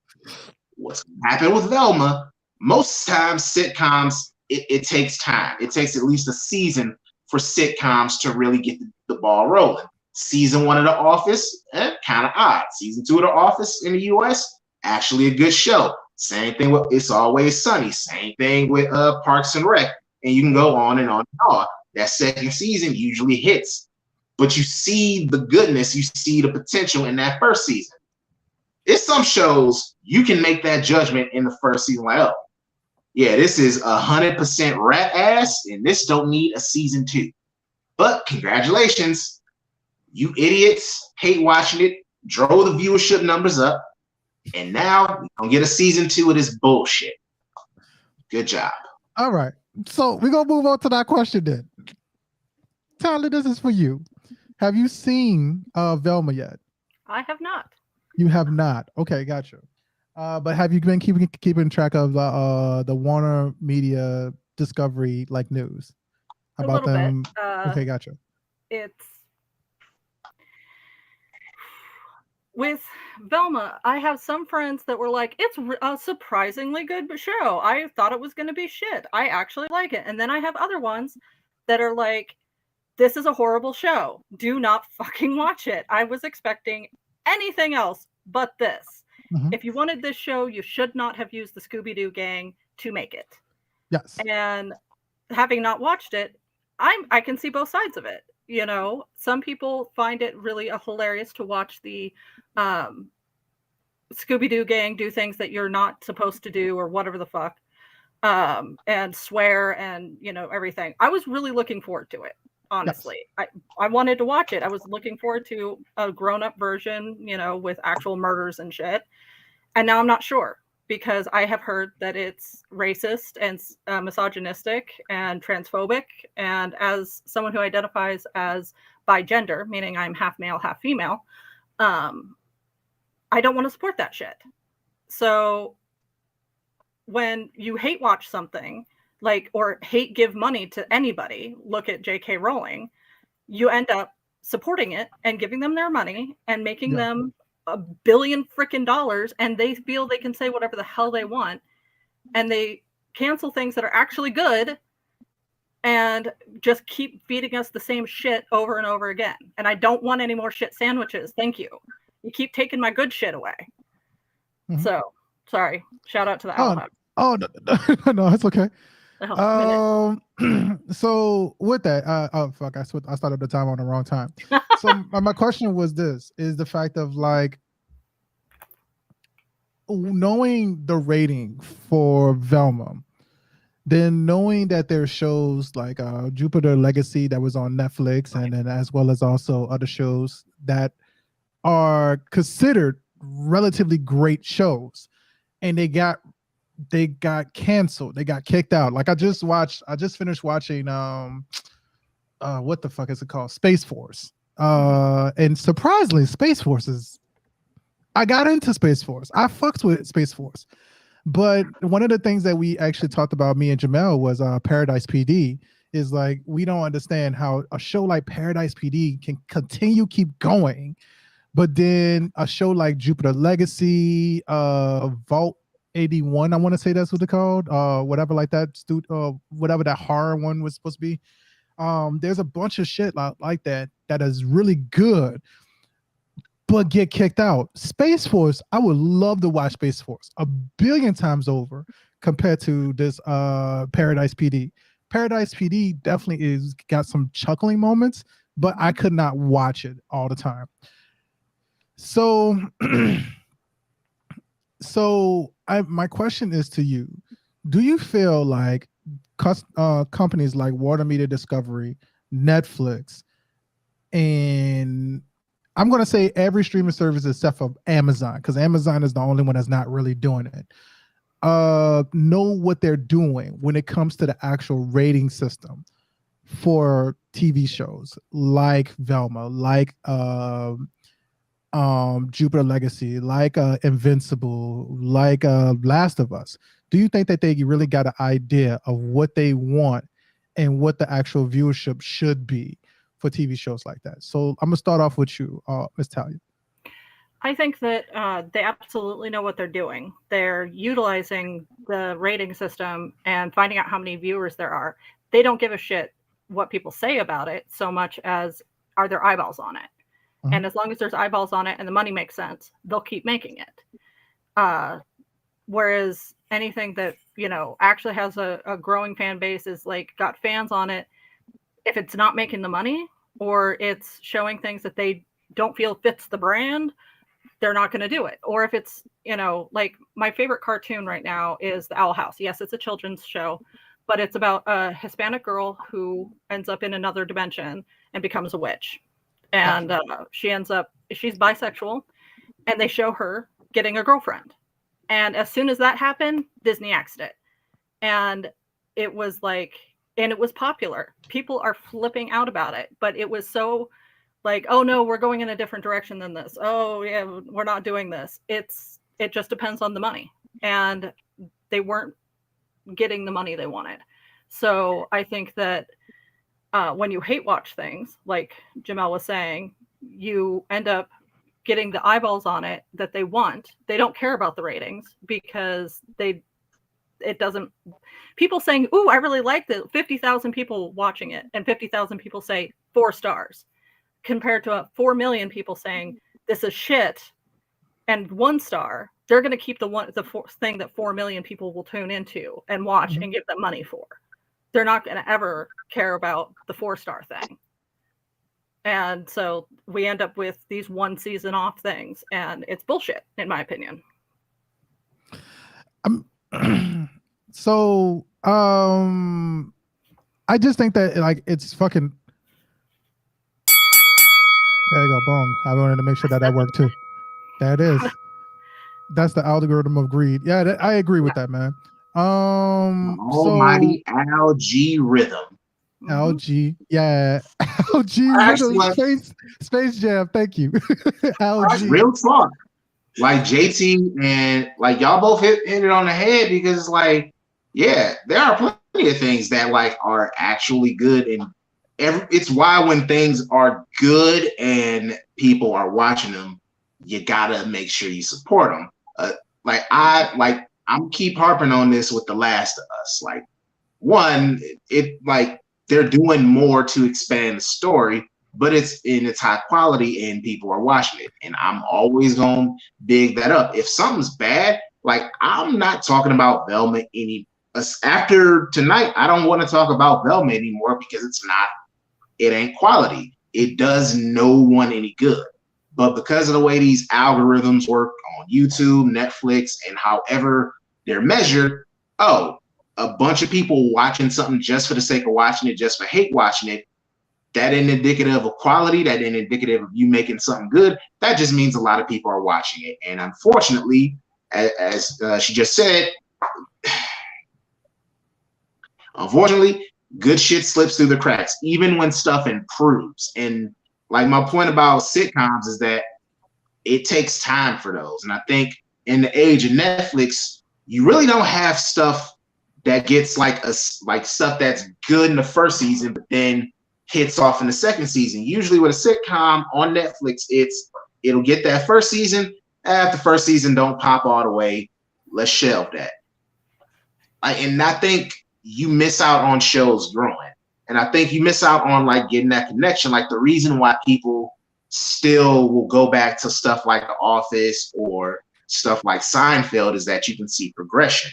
What's happened with Velma? Most times sitcoms, it takes time. It takes at least a season for sitcoms to really get the ball rolling. Season 1 of The Office, kind of odd. Season 2 of The Office in the US, actually a good show. Same thing with It's Always Sunny. Same thing with Parks and Rec. And you can go on and on and on. That second season usually hits. But you see the goodness, you see the potential in that first season. It's some shows you can make that judgment in the first season, like, oh, yeah, this is 100% rat ass, and this don't need a season 2. But congratulations, you idiots hate watching it, drove the viewership numbers up, and now we don't get a season 2 of this bullshit. Good job. All right, so we're gonna move on to that question then. Tyler, this is for you. Have you seen Velma yet? I have not. You have not. Okay, gotcha. But have you been keeping track of the Warner Media Discovery news about them? Okay, gotcha. It's with Velma. I have some friends that were like, "It's a surprisingly good show. I thought it was going to be shit. I actually like it." And then I have other ones that are like, "This is a horrible show. Do not fucking watch it. I was expecting anything else but this. Mm-hmm. If you wanted this show, you should not have used the Scooby-Doo gang to make it." Yes. And having not watched it, I can see both sides of it. Some people find it really hilarious to watch the Scooby-Doo gang do things that you're not supposed to do or whatever the fuck, and swear and everything. I was really looking forward to it. Honestly, yes. I wanted to watch it. I was looking forward to a grown-up version, with actual murders and shit. And now I'm not sure, because I have heard that it's racist and misogynistic and transphobic. And as someone who identifies as bigender, meaning I'm half male, half female, I don't want to support that shit. So when you hate watch something, or hate give money to anybody, look at J.K. Rowling, you end up supporting it and giving them their money and making them $1 billion freaking dollars, and they feel they can say whatever the hell they want, and they cancel things that are actually good and just keep feeding us the same shit over and over again. And I don't want any more shit sandwiches. Thank you. You keep taking my good shit away. Mm-hmm. So, sorry. Shout out to the Owl. Oh, no, it's okay. So with that, oh fuck, I started the time on the wrong time. So my question was this: is the fact of knowing the rating for Velma, then knowing that there's shows like Jupiter Legacy that was on Netflix, and then as well as also other shows that are considered relatively great shows, and they got canceled. They got kicked out. I just finished watching what the fuck is it called? Space Force. And surprisingly, Space Force I got into Space Force. I fucked with Space Force. But one of the things that we actually talked about, me and Jamel, was Paradise PD. Is we don't understand how a show like Paradise PD can keep going, but then a show like Jupiter Legacy, Vault 81, I want to say that's what they're called, whatever like that, whatever that horror one was supposed to be. There's a bunch of shit like that is really good, but get kicked out. Space Force, I would love to watch Space Force 1 billion times over compared to this Paradise PD. Paradise PD definitely got some chuckling moments, but I could not watch it all the time. So my question is to you: do you feel like companies like Warner Media Discovery, Netflix, and I'm going to say every streaming service except for Amazon, because Amazon is the only one that's not really doing it. Know what they're doing when it comes to the actual rating system for TV shows like Velma, like Jupiter Legacy, like Invincible, like Last of Us. Do you think that they really got an idea of what they want and what the actual viewership should be for TV shows like that? So I'm gonna start off with you, Ms. Talia. I think that they absolutely know what they're doing. They're utilizing the rating system and finding out how many viewers there are. They don't give a shit what people say about it so much as are there eyeballs on it. Mm-hmm. And as long as there's eyeballs on it and the money makes sense, they'll keep making it. Whereas anything that, actually has a growing fan base is like got fans on it. If it's not making the money or it's showing things that they don't feel fits the brand, they're not going to do it. Or if it's, like my favorite cartoon right now is The Owl House. Yes, it's a children's show, but it's about a Hispanic girl who ends up in another dimension and becomes a witch. And she's bisexual, and they show her getting a girlfriend. And as soon as that happened, Disney axed it. And it was popular. People are flipping out about it, but it was so like, oh no, we're going in a different direction than this. Oh yeah, we're not doing this. It just depends on the money. And they weren't getting the money they wanted. So I think that when you hate watch things, like Jamel was saying, you end up getting the eyeballs on it that they want. They don't care about the ratings because people saying, ooh, I really liked it. 50,000 people watching it and 50,000 people say 4 stars compared to 4 million people saying this is shit and 1 star. They're going to keep the thing that 4 million people will tune into and watch and give them money for. They're not going to ever care about the 4-star thing. And so we end up with these 1 season off things, and it's bullshit, in my opinion. I just think that it's fucking. There you go, boom. I wanted to make sure that worked too. There it is. That's the algorithm of greed. Yeah, I agree with that, man. Almighty algae rhythm. Algae, yeah. Algae rhythm. Space Jam. Thank you. Algae. Real talk. Like JT and like y'all both hit it on the head, because it's like, yeah, there are plenty of things that like are actually good, and it's why when things are good and people are watching them, you gotta make sure you support them. I'm keep harping on this with The Last of Us. Like, one, it like they're doing more to expand the story, but it's high quality and people are watching it. And I'm always gonna big that up. If something's bad, like I'm not talking about Velma after tonight. I don't want to talk about Velma anymore because it ain't quality. It does no one any good. But because of the way these algorithms work on YouTube, Netflix, and however they're measured, a bunch of people watching something just for the sake of watching it, just for hate watching it, that ain't indicative of quality, that ain't indicative of you making something good. That just means a lot of people are watching it. And unfortunately, as she just said, good shit slips through the cracks, even when stuff improves. And like my point about sitcoms is that it takes time for those. And I think in the age of Netflix, you really don't have stuff that gets like stuff that's good in the first season, but then hits off in the second season. Usually with a sitcom on Netflix, it'll get that first season. After first season don't pop all the way, let's shelve that. And I think you miss out on shows growing. And I think you miss out on like getting that connection. Like the reason why people still will go back to stuff like The Office or stuff like Seinfeld is that you can see progression.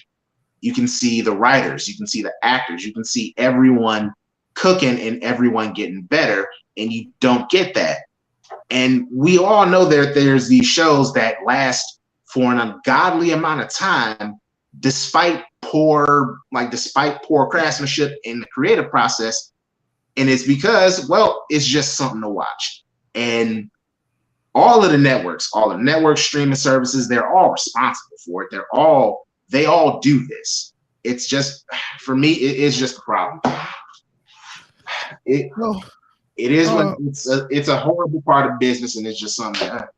You can see the writers, you can see the actors, you can see everyone cooking and everyone getting better, and you don't get that. And we all know that there's these shows that last for an ungodly amount of time, despite poor craftsmanship in the creative process. And it's because, well, it's just something to watch. And all of the networks, all the network streaming services, they're all responsible for it. They all do this. It's just, for me, it is just a problem. It is what it's a horrible part of business, and it's just something that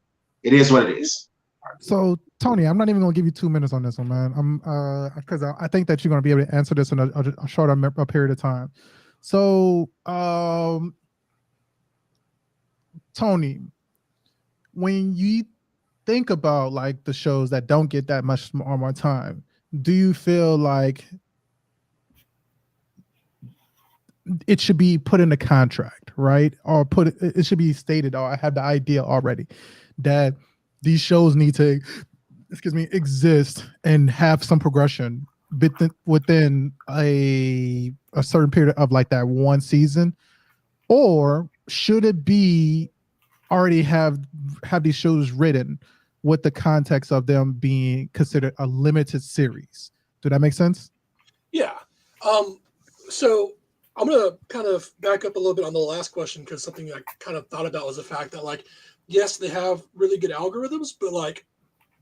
it is what it is. So Tony, I'm not even gonna give you 2 minutes on this one, man. I'm because I think that you're gonna be able to answer this in a shorter period of time. So Tony, when you think about like the shows that don't get that much more time, do you feel like it should be put in a contract, right? Or it should be stated, or I have the idea already that these shows need to, exist and have some progression within a certain period of like that one season? Or should it be already have these shows written with the context of them being considered a limited series? Do that make sense? Yeah. So I'm going to kind of back up a little bit on the last question, because something I kind of thought about was the fact that, like, yes, they have really good algorithms, but like,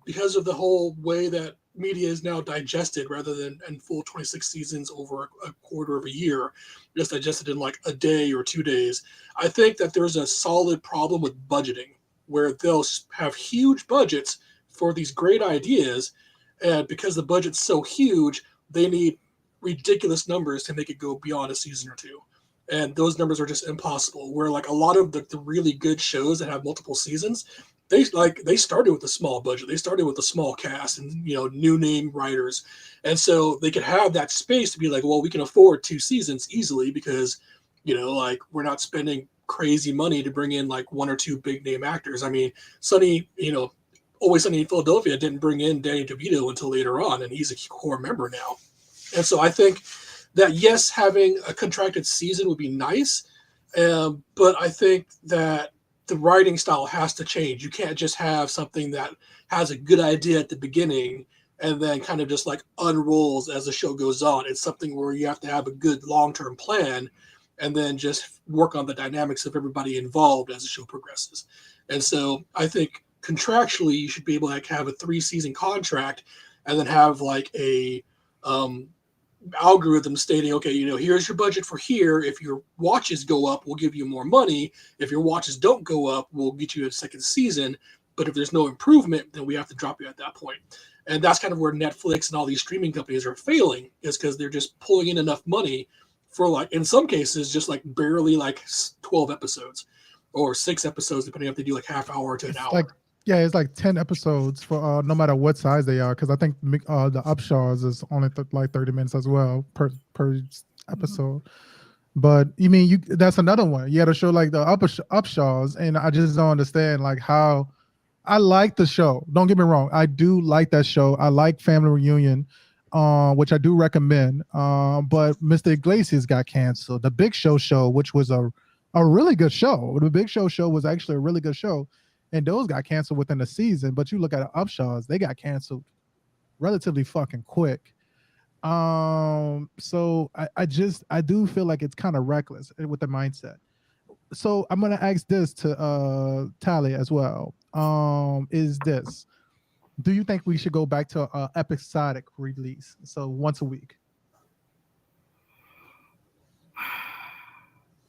because of the whole way that media is now digested rather than in full 26 seasons over a quarter of a year, just digested in like a day or 2 days, I think that there's a solid problem with budgeting, where they'll have huge budgets for these great ideas, and because the budget's so huge, they need ridiculous numbers to make it go beyond a season or two. And those numbers are just impossible. Where like a lot of the really good shows that have multiple seasons, they started with a small budget. They started with a small cast and, new name writers. And so they could have that space to be like, well, we can afford 2 seasons easily because, like, we're not spending crazy money to bring in like 1 or 2 big name actors. I mean, Always Sunny in Philadelphia didn't bring in Danny DeVito until later on, and he's a core member now. And so I think that, yes, having a contracted season would be nice, but I think that the writing style has to change. You can't just have something that has a good idea at the beginning and then kind of just like unrolls as the show goes on. It's something where you have to have a good long-term plan and then just work on the dynamics of everybody involved as the show progresses. And so I think contractually you should be able to like have a 3-season contract and then have like a algorithm stating, okay, here's your budget for here. If your watches go up, we'll give you more money. If your watches don't go up, we'll get you a second season. But if there's no improvement, then we have to drop you at that point. And that's kind of where Netflix and all these streaming companies are failing, is because they're just pulling in enough money for, like, in some cases, just like barely like 12 episodes or 6 episodes, depending if they do like half hour to an hour. It's like 10 episodes for no matter what size they are, because I think the Upshaws is only like 30 minutes as well per episode. But you mean that's another one. You had to show like the Upshaws, and I just don't understand like how. I like the show. Don't get me wrong. I do like that show. I like Family Reunion, which I do recommend. But Mr. Iglesias got canceled. The Big Show, which was a really good show. The Big Show was actually a really good show. And those got canceled within a season. But you look at Upshaws, they got canceled relatively fucking quick. So I do feel like it's kind of reckless with the mindset. So I'm gonna ask this to Tally as well. Is this, do you think we should go back to episodic release, so once a week?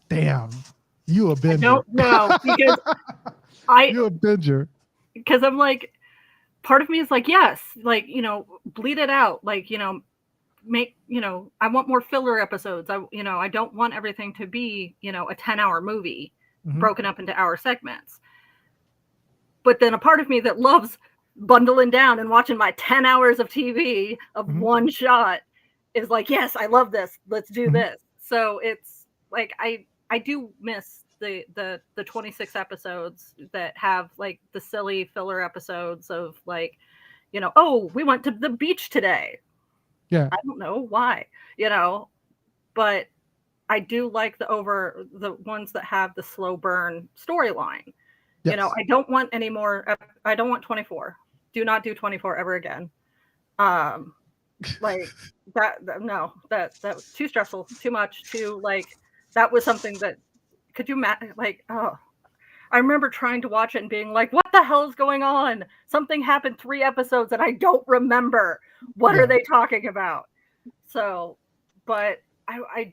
Damn, you a binger. I don't know, because you're a binger. Because I'm like, part of me is like, yes, like, bleed it out, like, make, I want more filler episodes. I don't want everything to be, a 10-hour movie broken up into hour segments. But then a part of me that loves bundling down and watching my 10 hours of TV of one shot is like, yes, I love this. Let's do this. So it's like, I do miss the 26 episodes that have like the silly filler episodes of like, oh, we went to the beach today. Yeah. I don't know why, but I do like the ones that have the slow burn storyline. Yes. I don't want any more. I don't want 24. Do not do 24 ever again. Like that. No, that was too stressful, too much, too like, that was something that, could you like, oh, I remember trying to watch it and being like, what the hell is going on? Something happened 3 episodes and I don't remember. What are they talking about? So, but I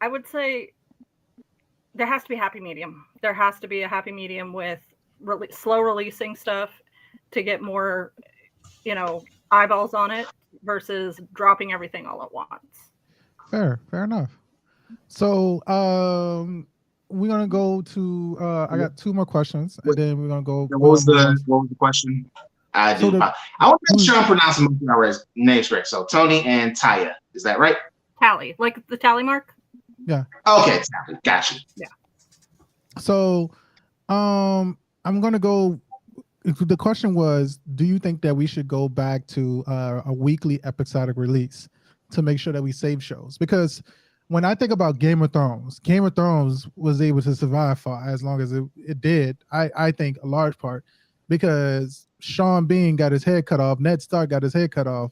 would say there has to be a happy medium. There has to be a happy medium with slow releasing stuff to get more, eyeballs on it versus dropping everything all at once. Fair enough. So, we're gonna go to. I got 2 more questions, and then we're gonna go. What was the question? I want to make sure I'm pronouncing most of our names correct. So Tony and Taya, is that right? Tally, like the tally mark. Yeah. Okay, Tally, gotcha. Yeah. So, I'm gonna go. The question was, do you think that we should go back to a weekly episodic release to make sure that we save shows? Because when I think about Game of Thrones was able to survive for as long as it did. I think a large part because Sean Bean got his head cut off, Ned Stark got his head cut off,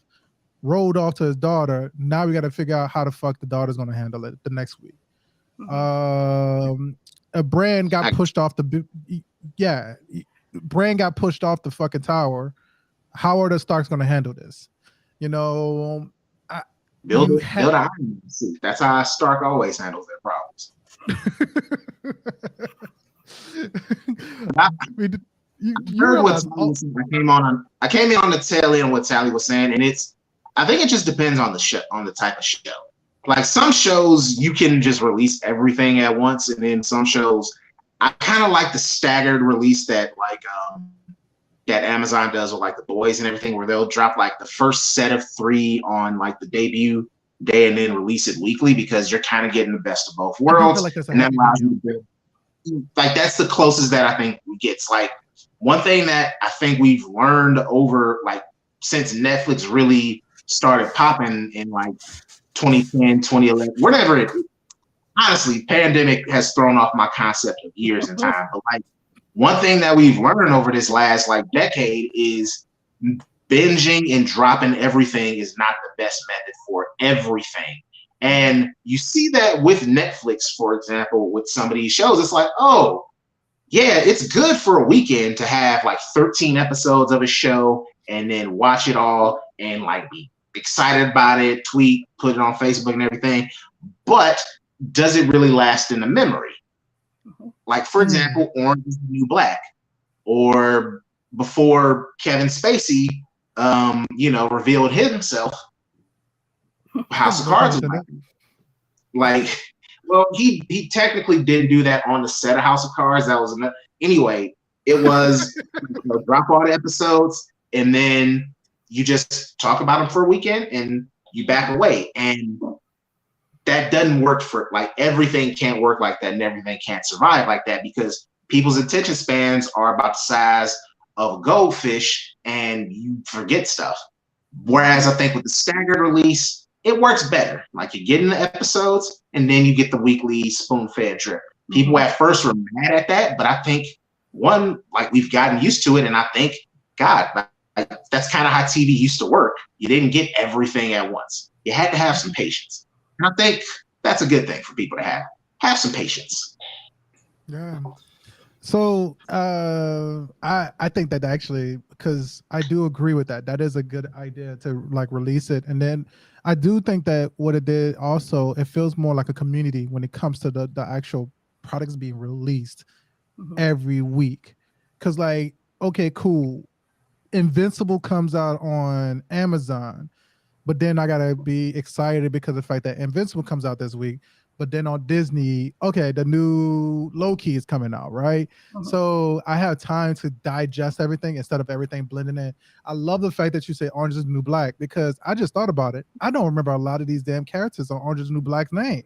rolled off to his daughter. Now we got to figure out how the fuck the daughter's going to handle it the next week. Bran got pushed off the Bran got pushed off the fucking tower. How are the Starks going to handle this? Build an iron suit. That's how Stark always handles their problems. I came in on the tail end of what Tally was saying, and I think it just depends on the type of show. Like some shows you can just release everything at once, and then some shows I kind of like the staggered release that that Amazon does with like The Boys and everything, where they'll drop like the first set of 3 on like the debut day and then release it weekly, because you're kind of getting the best of both worlds. And that allows you to like, that's the closest that I think we get. It's like one thing that I think we've learned over like since Netflix really started popping in like 2010, 2011, whatever it is. Honestly, pandemic has thrown off my concept of years and time. But like one thing that we've learned over this last like decade is binging and dropping everything is not the best method for everything. And you see that with Netflix, for example, with some of these shows. It's like, oh, yeah, it's good for a weekend to have like 13 episodes of a show and then watch it all and like be excited about it, tweet, put it on Facebook and everything. But does it really last in the memory? Like, for example, Orange is the New Black, or before Kevin Spacey, revealed himself, House of Cards. Like, well, he technically didn't do that on the set of House of Cards. That was anyway. It was drop all the episodes, and then you just talk about them for a weekend, and you back away. And that doesn't work for, like, everything can't work like that, and everything can't survive like that, because people's attention spans are about the size of a goldfish, and you forget stuff. Whereas I think with the staggered release, it works better. Like, you get in the episodes, and then you get the weekly spoon-fed drip. People at first were mad at that, but I think we've gotten used to it, and I think, God, like, that's kind of how TV used to work. You didn't get everything at once. You had to have some patience. And I think that's a good thing for people to have. Have some patience. Yeah. So I think that actually, because I do agree with that. That is a good idea to like release it. And then I do think that what it did also, it feels more like a community when it comes to the actual products being released every week. Because like, okay, cool. Invincible comes out on Amazon. But then I gotta be excited because of the fact that Invincible comes out this week. But then on Disney, okay, the new Loki is coming out, right? So I have time to digest everything instead of everything blending in. I love the fact that you say Orange is the New Black, because I just thought about it. I don't remember a lot of these damn characters on Orange is the New Black's name.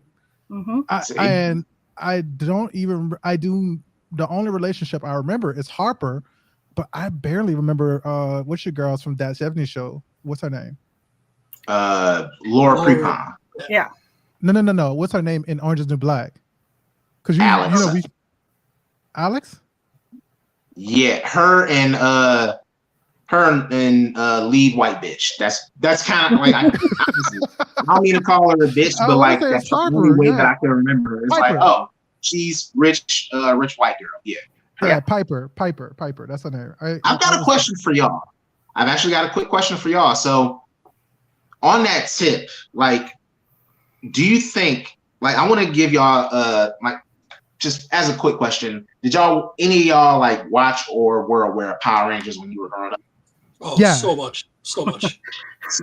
The only relationship I remember is Harper, but I barely remember what's your girls from That 70s Show? What's her name? Laura Prepon. Yeah. No. What's her name in Orange is the New Black? Because Alex. Alex? Yeah, her and lead white bitch. That's kind of like I don't mean to call her a bitch, but like that's the only way that I can remember. It's like, oh, she's rich white girl. Yeah. Yeah, Piper. That's her name. I've got a question for y'all. I've actually got a quick question for y'all. So on that tip, like, do you think, like, I want to give y'all like, just as a quick question, did any of y'all like watch or were aware of Power Rangers when you were growing up? Oh, Yeah. so much. So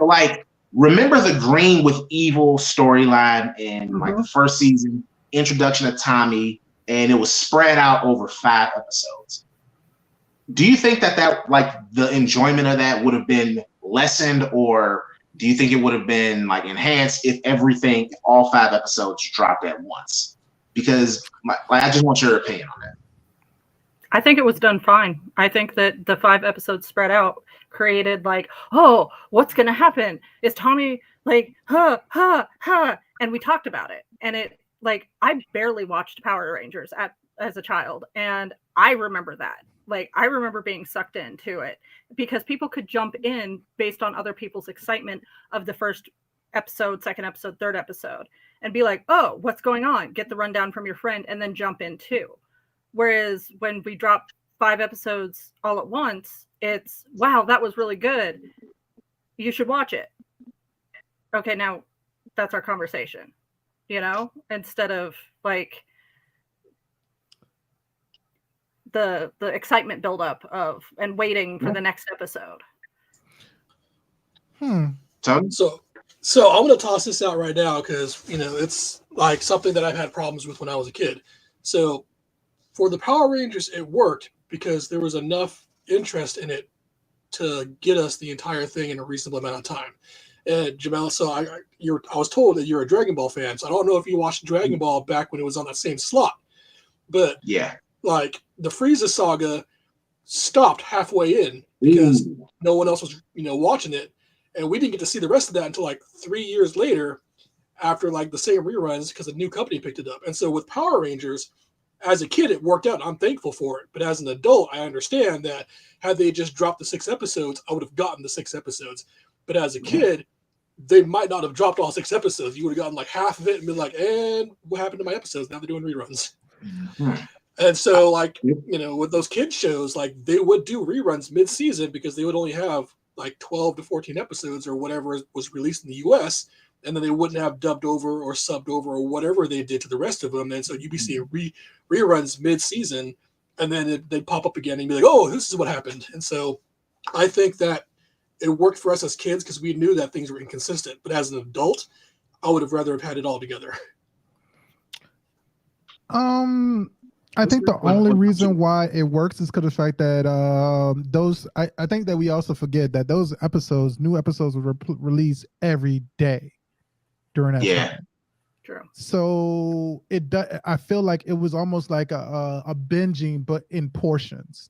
like, remember the Green with Evil storyline in like the first season, introduction of Tommy, and it was spread out over 5 episodes. Do you think that like the enjoyment of that would have been lessened, or do you think it would have been like enhanced if all 5 episodes dropped at once? Because I just want your opinion on that. I think it was done fine. I think that the 5 episodes spread out created like, oh, what's going to happen? Is Tommy like, and we talked about it. And it, like, I barely watched Power Rangers as a child. And I remember that. Like, I remember being sucked into it because people could jump in based on other people's excitement of the first episode, second episode, third episode, and be like, oh, what's going on? Get the rundown from your friend and then jump in too. Whereas when we drop 5 episodes all at once, it's, wow, that was really good. You should watch it. Okay, now that's our conversation, instead of like the excitement buildup of and waiting for the next episode. So I'm going to toss this out right now because, it's like something that I've had problems with when I was a kid. So for the Power Rangers, it worked because there was enough interest in it to get us the entire thing in a reasonable amount of time. And Jamel, so I was told that you're a Dragon Ball fan, so I don't know if you watched Dragon Ball back when it was on that same slot. But yeah, like the Frieza saga stopped halfway in because no one else was, watching it. And we didn't get to see the rest of that until like 3 years later after like the same reruns because a new company picked it up. And so with Power Rangers, as a kid, it worked out. I'm thankful for it. But as an adult, I understand that had they just dropped the 6 episodes, I would have gotten the 6 episodes. But as a kid, they might not have dropped all 6 episodes. You would have gotten like half of it and been like, and what happened to my episodes? Now they're doing reruns. And so like, with those kids shows, like they would do reruns mid-season because they would only have like 12 to 14 episodes or whatever was released in the US, and then they wouldn't have dubbed over or subbed over or whatever they did to the rest of them. And so you'd be seeing reruns mid-season, and then they'd pop up again and be like, oh, this is what happened. And so I think that it worked for us as kids because we knew that things were inconsistent. But as an adult, I would have rather have had it all together. I think the only reason why it works is because of the fact that I think that we also forget that those episodes, new episodes were released every day during that time. True. So I feel like it was almost like a binging, but in portions.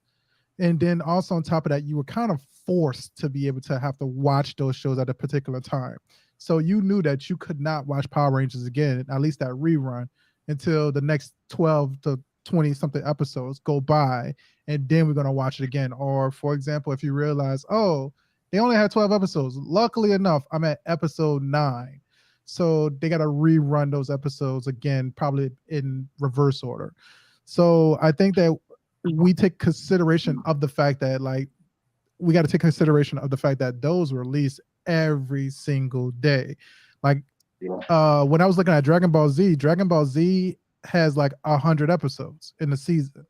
And then also on top of that, you were kind of forced to be able to have to watch those shows at a particular time. So you knew that you could not watch Power Rangers again, at least that rerun, until the next 12 to 20 something episodes go by, and then we're going to watch it again. Or for example, if you realize, oh, they only had 12 episodes, luckily enough I'm at episode 9, so they got to rerun those episodes again, probably in reverse order. So I think that we take consideration of the fact that we got to take consideration of the fact that those were released every single day. When I was looking at Dragon Ball Z has like 100 episodes in the season,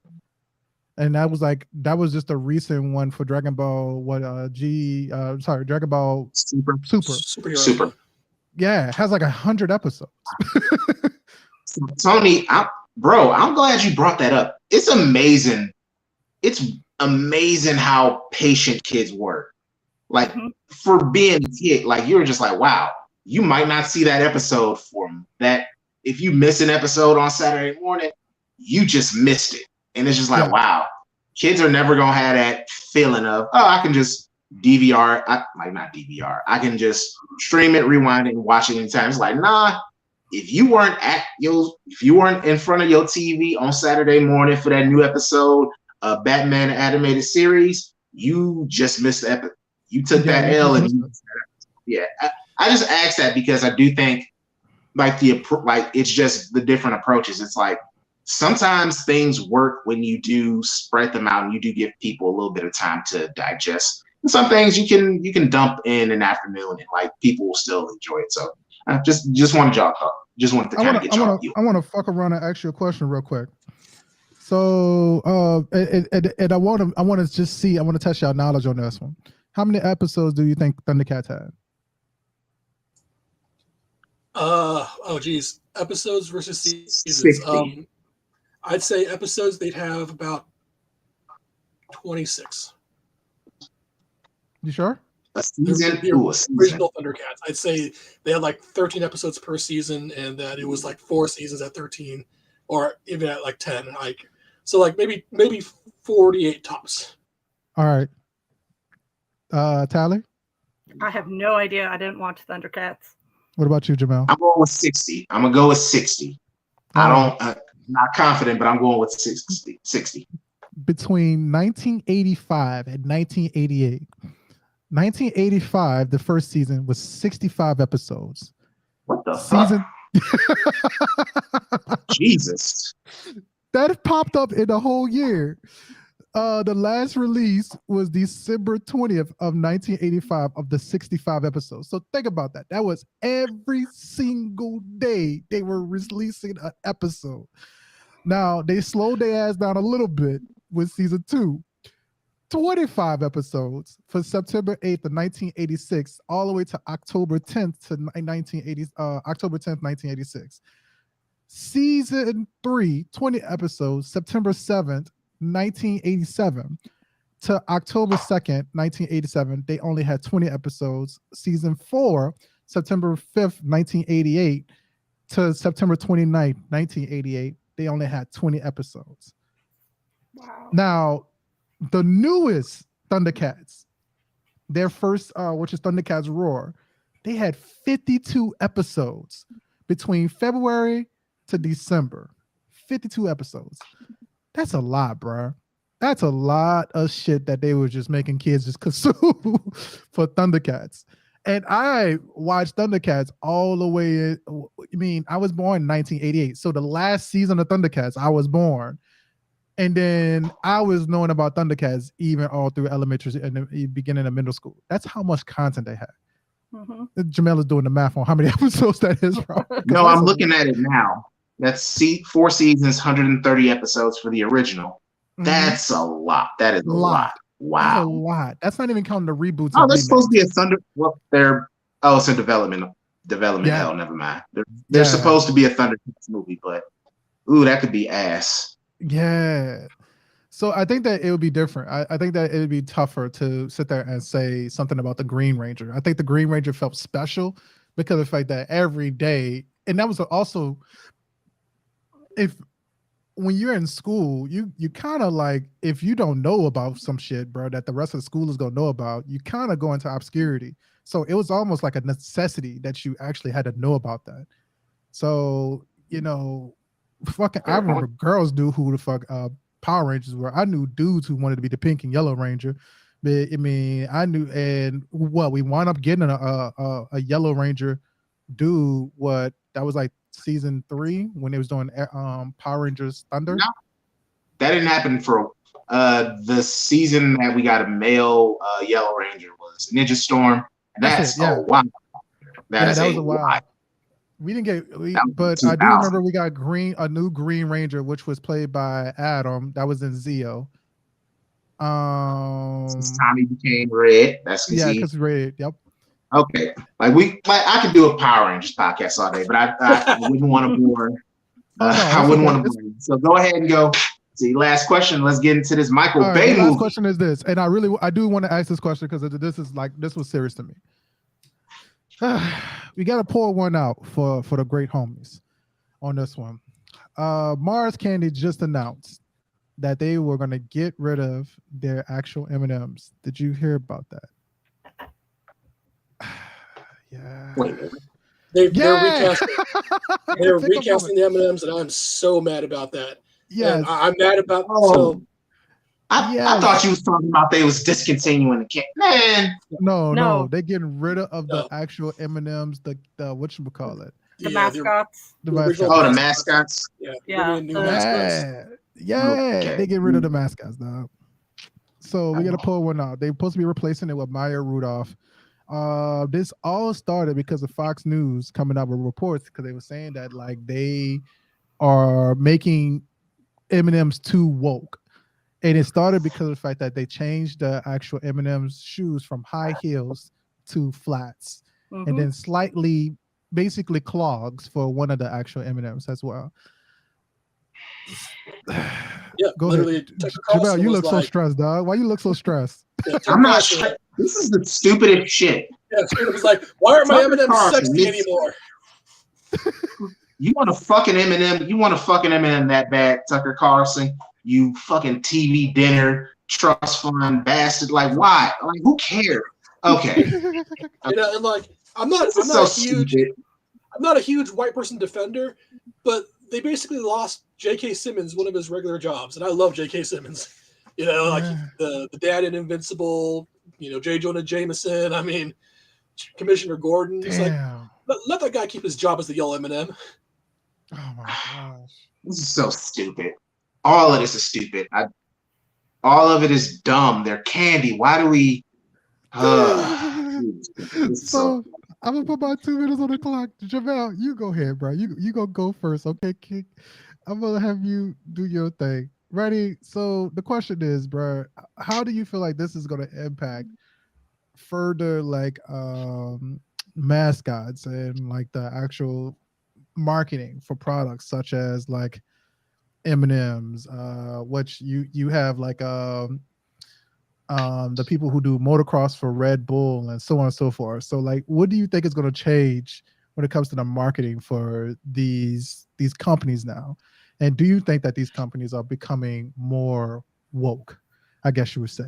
and that was just a recent one for Dragon Ball Dragon Ball Super. Yeah, it has like 100 episodes. Tony, I'm glad you brought that up. It's amazing how patient kids were. Like for being a kid, like you're just like, wow, you might not see that episode for that. If you miss an episode on Saturday morning, you just missed it. And it's just like, wow, kids are never going to have that feeling of, oh, I can just DVR. I can just stream it, rewind it, and watch it anytime. It's like, nah, if you weren't in front of your TV on Saturday morning for that new episode of Batman animated series, you just missed the episode. You took that L and you missed that episode. I just asked that because I do think it's just the different approaches. It's like sometimes things work when you do spread them out and you do give people a little bit of time to digest. And some things you can dump in an afternoon and like people will still enjoy it. So just wanted y'all talk. Just wanted to kind of get y'all view. I want to fuck around and ask you a question real quick. So and I want to test your knowledge on this one. How many episodes do you think Thundercats had? Episodes versus seasons. 60. I'd say episodes they'd have about 26. You sure? A season? The Ooh, a season. original Thundercats. I'd say they had like 13 episodes per season, and that it was like 4 seasons at 13, or even at like 10. So like maybe 48 tops. All right. Tyler? I have no idea. I didn't watch Thundercats. What about you, Jamel? I'm going with 60. I'm gonna go with 60. I'm not confident, but I'm going with 60. Between 1985 and 1988. 1985, the first season was 65 episodes. What the season? Jesus. That popped up in the whole year. The last release was December 20th of 1985 of the 65 episodes. So think about that. That was every single day they were releasing an episode. Now, they slowed their ass down a little bit with season 2. 25 episodes for September 8th of 1986 all the way to October 10th to 1986. Season 3, 20 episodes, September 7th, 1987 to October 2nd, 1987. They only had 20 episodes. Season 4, September 5th, 1988 to September 29th, 1988. They only had 20 episodes. Wow. Now, the newest Thundercats, their first, which is Thundercats Roar, they had 52 episodes between February to December. 52 episodes. That's a lot, bro. That's a lot of shit that they were just making kids just consume for Thundercats. And I watched Thundercats all the way. I was born in 1988. So the last season of Thundercats, I was born. And then I was knowing about Thundercats even all through elementary and the beginning of middle school. That's how much content they had. Mm-hmm. Jamel is doing the math on how many episodes that is. No, I'm looking at it now. That's 4 seasons, 130 episodes for the original. Mm-hmm. That's a lot. That is a lot. Wow. That's a lot. That's not even counting the reboots. Oh, that's supposed to be a Thunder. Well, it's a development. Yeah. Hell, never mind. They're supposed to be a Thundercats movie, but that could be ass. Yeah. So I think that it would be different. I think that it would be tougher to sit there and say something about the Green Ranger. I think the Green Ranger felt special because of the fact that every day, and that was also, when you're in school, you kind of like, if you don't know about some shit, bro, that the rest of the school is going to know about, you kind of go into obscurity. So it was almost like a necessity that you actually had to know about that. So, I remember girls knew who the fuck Power Rangers were. I knew dudes who wanted to be the Pink and Yellow Ranger. But I knew, and we wound up getting a Yellow Ranger dude. That was like season 3 when they was doing Power Rangers Thunder. No, that didn't happen for the season that we got a male Yellow Ranger was Ninja Storm. That's a while. That was a while. We didn't get, but I do remember we got a new Green Ranger, which was played by Adam. That was in Zeo. Since Tommy became Red, that's because Red. Yep. Okay, I could do a Power Rangers podcast all day, but I wouldn't want to bore. I wouldn't want to bore you. So go ahead and go. See, last question. Let's get into this Michael Bay movie. Last question is this, and I do want to ask this question because this was serious to me. We got to pour one out for the great homies on this one. Mars Candy just announced that they were going to get rid of their actual M&Ms. Did you hear about that? Yeah. Wait, they're recasting. They're recasting the M&Ms, and I'm so mad about that. Yeah, I'm mad about. I thought you was talking about they was discontinuing the man. No, they're getting rid of the actual M&Ms, the whatchamacallit, The Yeah, mascots. The original mascots. Oh, the mascots. Yeah, Yeah, bringing in new the- mascots. Yeah, Okay. they get rid of the mascots now. So we got to pull one out. They're supposed to be replacing it with Maya Rudolph. This all started because of Fox News coming out with reports because they were saying that like they are making M&M's too woke. And it started because of the fact that they changed the actual M&M's shoes from high heels to flats, and then slightly, basically clogs for one of the actual M&M's as well. Yeah, Go literally. ahead, Tucker Jamel. Carlson You was look so like, stressed, dog. Why you look so stressed? yeah, Tucker I'm not Carlson- sure. This is the stupidest shit. Yeah, it was like, why aren't my Tucker M&M's Carlson, sexy this- anymore? You want a fucking M&M? You want a fucking M&M that bad, Tucker Carlson? You fucking TV dinner trust fund bastard. Like, why? Like, who cares? Okay. You know, and like, I'm not This is a so huge stupid. I'm not a huge white person defender, but they basically lost J.K. Simmons, one of his regular jobs, and I love J.K. Simmons. You know, like the dad in Invincible, you know, J. Jonah Jameson. I mean, Commissioner Gordon. It's like, Damn. let that guy keep his job as the yellow M&M. Oh my gosh. This is so stupid. All of this is stupid. All of it is dumb. They're candy. Why do we? So I'm gonna put my 2 minutes on the clock. Jamel, you go ahead, bro. You gonna go first, okay, King? I'm gonna have you do your thing. Ready? So the question is, bro, how do you feel like this is gonna impact further like mascots and like the actual marketing for products such as like M&Ms, which you have like the people who do motocross for Red Bull and so on and so forth. So like, what do you think is going to change when it comes to the marketing for these companies now? And do you think that these companies are becoming more woke? I guess you would say.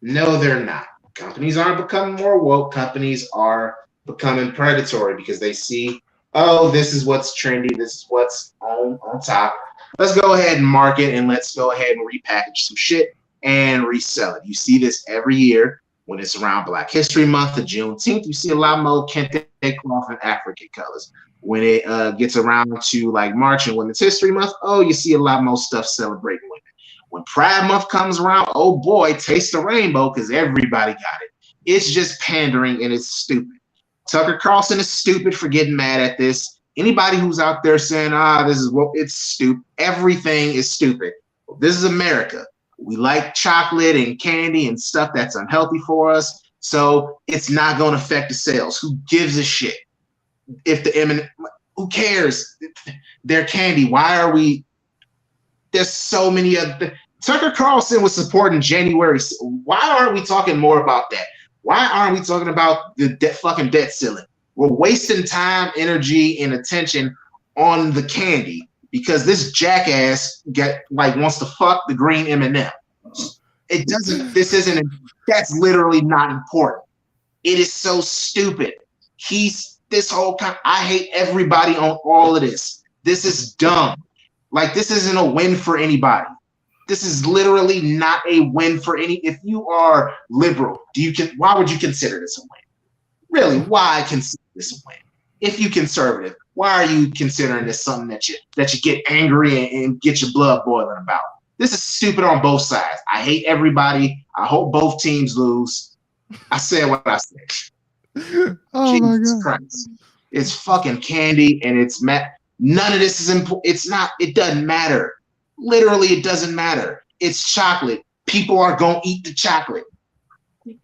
No, they're not. Companies aren't becoming more woke. Companies are becoming predatory because they see, oh, this is what's trendy. This is what's on top. Let's go ahead and market and let's go ahead and repackage some shit and resell it. You see this every year when it's around Black History Month or Juneteenth. You see a lot more kente cloth and African colors. When it gets around to like March and Women's History Month, oh, you see a lot more stuff celebrating women. When Pride Month comes around, oh boy, taste the rainbow because everybody got it. It's just pandering and it's stupid. Tucker Carlson is stupid for getting mad at this. Anybody who's out there saying, this is what it's stupid. Everything is stupid. This is America. We like chocolate and candy and stuff that's unhealthy for us. So it's not going to affect the sales. Who gives a shit? If the M&M, who cares? They're candy. Why are we? There's so many other. Tucker Carlson was supporting January. Why aren't we talking more about that? Why aren't we talking about the fucking debt ceiling? We're wasting time, energy, and attention on the candy because this jackass wants to fuck the green M&M. It doesn't. This isn't. That's literally not important. It is so stupid. I hate everybody on all of this. This is dumb. Like, this isn't a win for anybody. This is literally not a win for any. If you are liberal, why would you consider this a win? Really, why consider this a win? If you conservative, why are you considering this something that you get angry and get your blood boiling about? This is stupid on both sides. I hate everybody. I hope both teams lose. I said what I said. Oh my Jesus God. Christ. It's fucking candy and it's none of this is important. It doesn't matter. Literally, it doesn't matter. It's chocolate. People are going to eat the chocolate.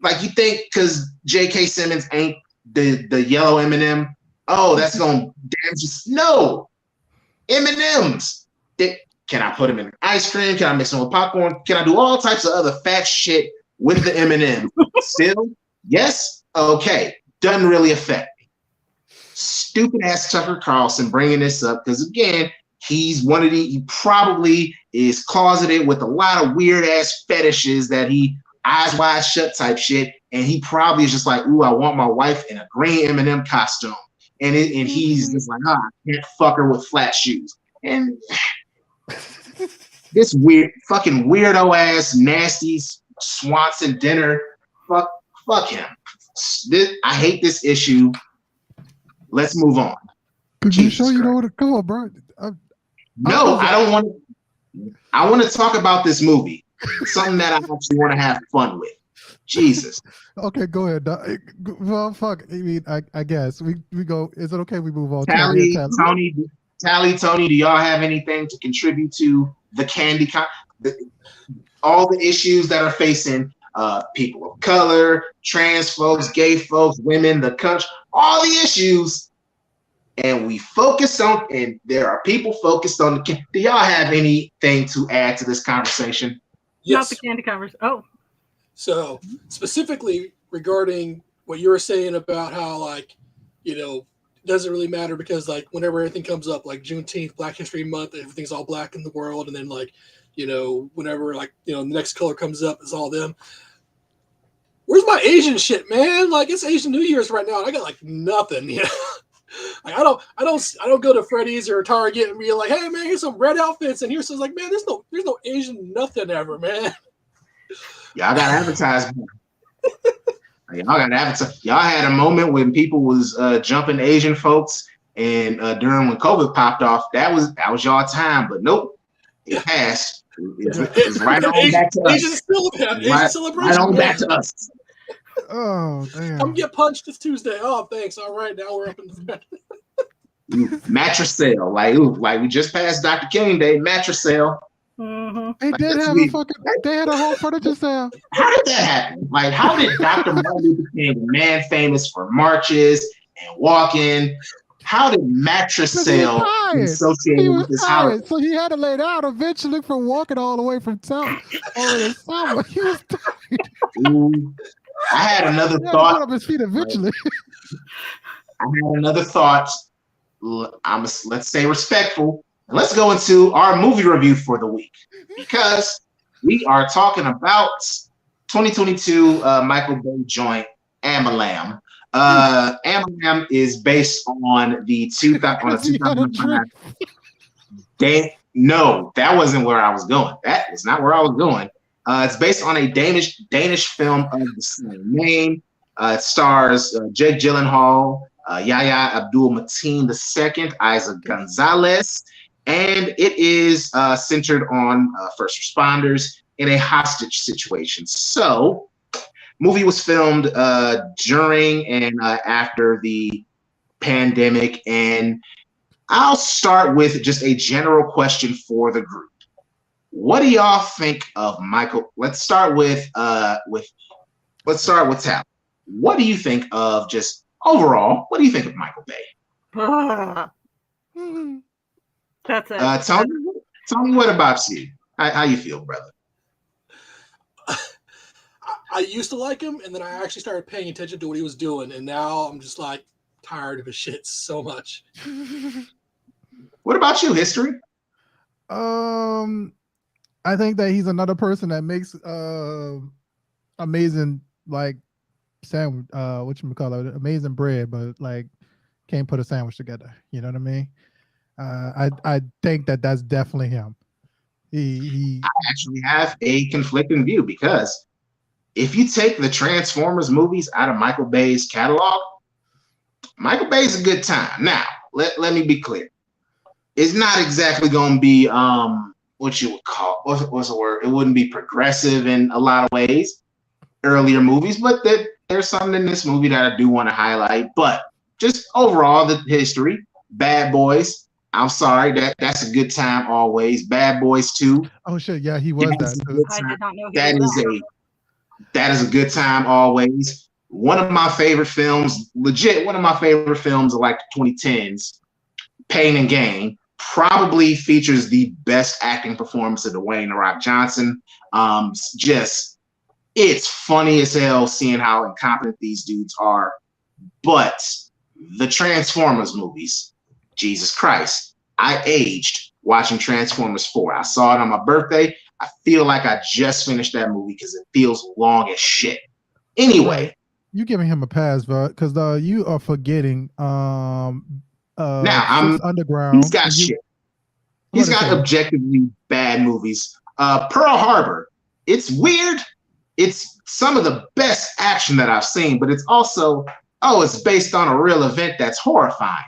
Like, you think because J.K. Simmons ain't the yellow M&M, oh, that's going to damage us. No. M&Ms. Can I put them in ice cream? Can I mix them with popcorn? Can I do all types of other fat shit with the M&M? Still, yes? Okay. Doesn't really affect me. Stupid ass Tucker Carlson bringing this up because, again, he probably is closeted with a lot of weird ass fetishes that he eyes wide shut type shit. And he probably is just like, ooh, I want my wife in a green M&M costume. And he's just like, I can't fuck her with flat shoes. And this fucking weirdo ass nasty Swanson dinner, fuck him. I hate this issue. Let's move on. Could you Jesus show you know Christ. what? Come on, bro. No, I don't want. I want to talk about this movie. Something that I actually want to have fun with. Jesus. Okay, go ahead. Well, fuck. I mean, I guess we go. Is it okay? We move on. Tony, do y'all have anything to contribute to the all the issues that are facing people of color, trans folks, gay folks, women, the country, all the issues? And we focus on, and there are people focused on do y'all have anything to add to this conversation? Yes. Not the candy conversation. Oh. So specifically regarding what you were saying about how, like, you know, it doesn't really matter because, like, whenever everything comes up, like Juneteenth, Black History Month, everything's all black in the world, and then, like, you know, whenever, like, you know, the next color comes up, it's all them. Where's my Asian shit, man? Like, it's Asian New Year's right now, and I got like nothing, you know. Like, I don't go to Freddy's or Target and be like, hey man, here's some red outfits, and here's like, man, there's no Asian nothing ever, man. Y'all got advertised. Y'all got advertised. Y'all had a moment when people was jumping Asian folks, and during when COVID popped off, that was y'all time. But nope, it passed. It's right on back to us. Asian still have Asian celebration. Right on back to us. Oh damn! Come get punched this Tuesday. Oh, thanks. All right, now we're up in the mattress sale. Like we just passed Dr. King Day. Mattress sale. Mm-hmm. They did have a fucking. They had a whole furniture sale. How did that happen? Like, how did Dr. Martin Luther King, man famous for marches and walking, how did mattress sale be associated with this holiday? So he had to lay down eventually from walking all the way from town. He was tired. Ooh, I had another He had to thought. put up his feet eventually. I had another thought. Let's stay respectful. And let's go into our movie review for the week, because we are talking about 2022 Michael Bay joint Amalam. Amalam is based on the 2005. No, that wasn't where I was going. That is not where I was going. It's based on a Danish film of the same name. It stars Jake Gyllenhaal, Yahya Abdul-Mateen II, Isaac Gonzalez, and it is centered on first responders in a hostage situation. So, movie was filmed during and after the pandemic, and I'll start with just a general question for the group. What do y'all think of Michael? Let's start with Tal. What do you think of just overall? What do you think of Michael Bay? That's it. Tony, what about you? How you feel, brother? I used to like him, and then I actually started paying attention to what he was doing, and now I'm just like tired of his shit so much. What about you, History? I think that he's another person that makes amazing, like, sandwich, whatchamacallit, amazing bread, but like can't put a sandwich together. You know what I mean? I think that that's definitely him. I actually have a conflicting view, because if you take the Transformers movies out of Michael Bay's catalog, Michael Bay's a good time. Now, let me be clear. It's not exactly going to be what you would call, what's the word? It wouldn't be progressive in a lot of ways, earlier movies, but there's something in this movie that I do want to highlight. But just overall, the history, Bad Boys. I'm sorry, that's a good time always. Bad Boys 2. Oh shit, yeah, he was that. I did not know that is a good time always. One of my favorite films, legit, one of my favorite films of like the 2010s, Pain and Gain, probably features the best acting performance of Dwayne "The Rock" Johnson. It's funny as hell seeing how incompetent these dudes are. But the Transformers movies, Jesus Christ, I aged watching Transformers 4. I saw it on my birthday. I feel like I just finished that movie because it feels long as shit. Anyway. You giving him a pass, bro, because you are forgetting now I'm Underground. He's got shit. He's got objectively bad movies. Pearl Harbor. It's weird. It's some of the best action that I've seen, but it's also oh, it's based on a real event that's horrifying.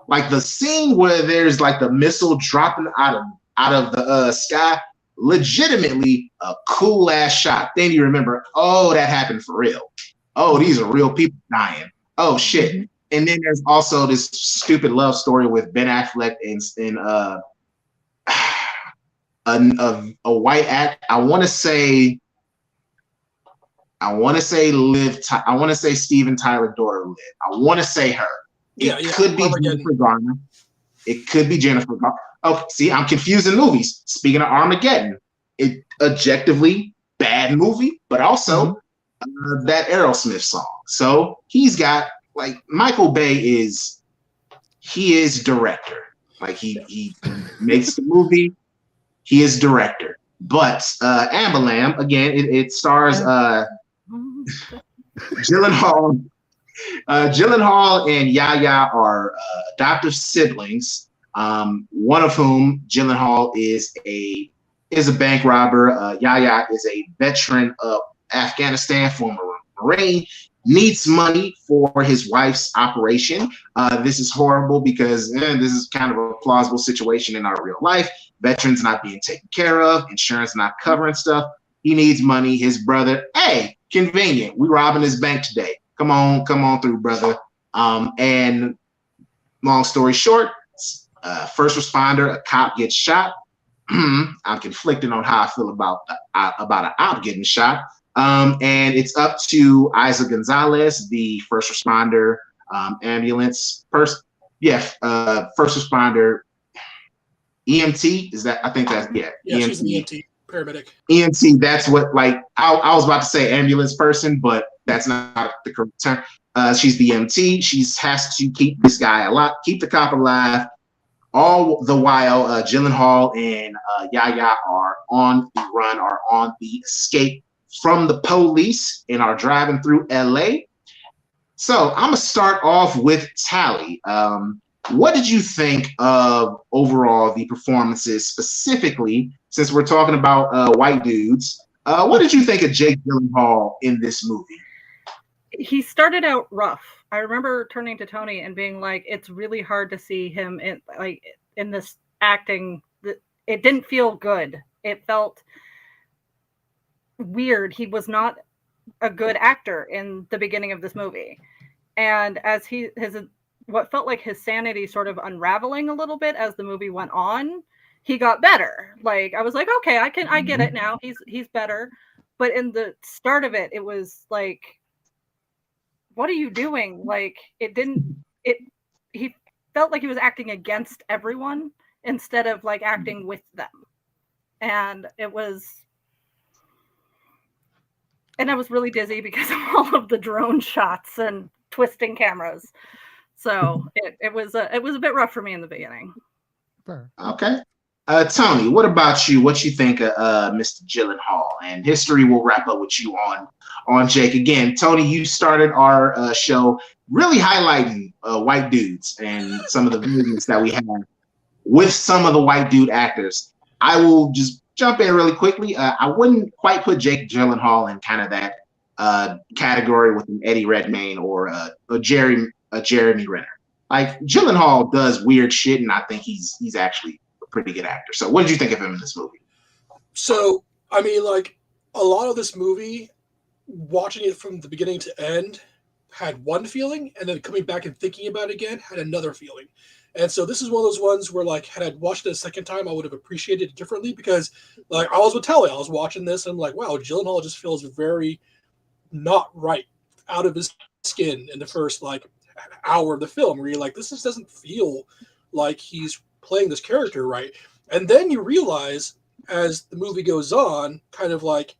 Like the scene where there's like the missile dropping out of the sky, legitimately a cool ass shot. Then you remember, oh, that happened for real. Oh, these are real people dying. Oh shit. Mm-hmm. And then there's also this stupid love story with Ben Affleck and a white act. I want to say Steven Tyler daughter Liv. I want to say her. It could be Jennifer Garner. It could be Jennifer Garner. Oh, see, I'm confusing movies. Speaking of Armageddon, it objectively bad movie, but also that Aerosmith song. So he's got like Michael Bay is director. Like he makes the movie. He is director. But Amber Lamb, again, it stars Gyllenhaal. Gyllenhaal and Yahya are adoptive siblings. One of whom, Gyllenhaal, is a bank robber. Yahya is a veteran of Afghanistan, former Marine, needs money for his wife's operation. This is horrible because this is kind of a plausible situation in our real life. Veterans not being taken care of, insurance not covering stuff. He needs money. His brother, hey, convenient. We robbing his bank today. Come on through, brother. And long story short, first responder, a cop gets shot. I'm conflicted on how I feel about an op getting shot. And it's up to Isa Gonzalez, the first responder, ambulance first responder, EMT. Is that? I think that's yeah. EMT. She's an EMT paramedic. EMT. That's what I was about to say ambulance person, but that's not the correct term. She's the EMT. She has to keep this guy alive, keep the cop alive. All the while, Gyllenhaal and Yahya are on the run, are on the escape from the police, and are driving through LA. So I'm gonna start off with Tally. What did you think of overall the performances, specifically since we're talking about white dudes? What did you think of Jake Gyllenhaal in this movie? He started out rough. I remember turning to Tony and being like, it's really hard to see him in this acting. It didn't feel good. It felt weird. He was not a good actor in the beginning of this movie. And as what felt like his sanity sort of unraveling a little bit as the movie went on, he got better. Like, I was like, okay, I get it now. He's better. But in the start of it, it was like, what are you doing? Like, he felt like he was acting against everyone instead of like acting with them. And I was really dizzy because of all of the drone shots and twisting cameras. So it was a bit rough for me in the beginning. Okay. Tony, what about you? What you think of Mr. Gyllenhaal? And history will wrap up with you on Jake. Again, Tony, you started our show really highlighting white dudes and some of the movies that we have with some of the white dude actors. I will just jump in really quickly. I wouldn't quite put Jake Gyllenhaal in kind of that category with an Eddie Redmayne or a Jeremy Renner. Like, Gyllenhaal does weird shit, and I think he's actually a pretty good actor. So what did you think of him in this movie? So, I mean, like, a lot of this movie, watching it from the beginning to end, had one feeling, and then coming back and thinking about it again, had another feeling. And so this is one of those ones where, like, had I watched it a second time, I would have appreciated it differently, because, like, I was with Telly. I was watching this, and I'm like, wow, Gyllenhaal just feels very not right, out of his skin in the first, like, hour of the film, where you're like, this just doesn't feel like he's playing this character right. And then you realize, as the movie goes on, kind of like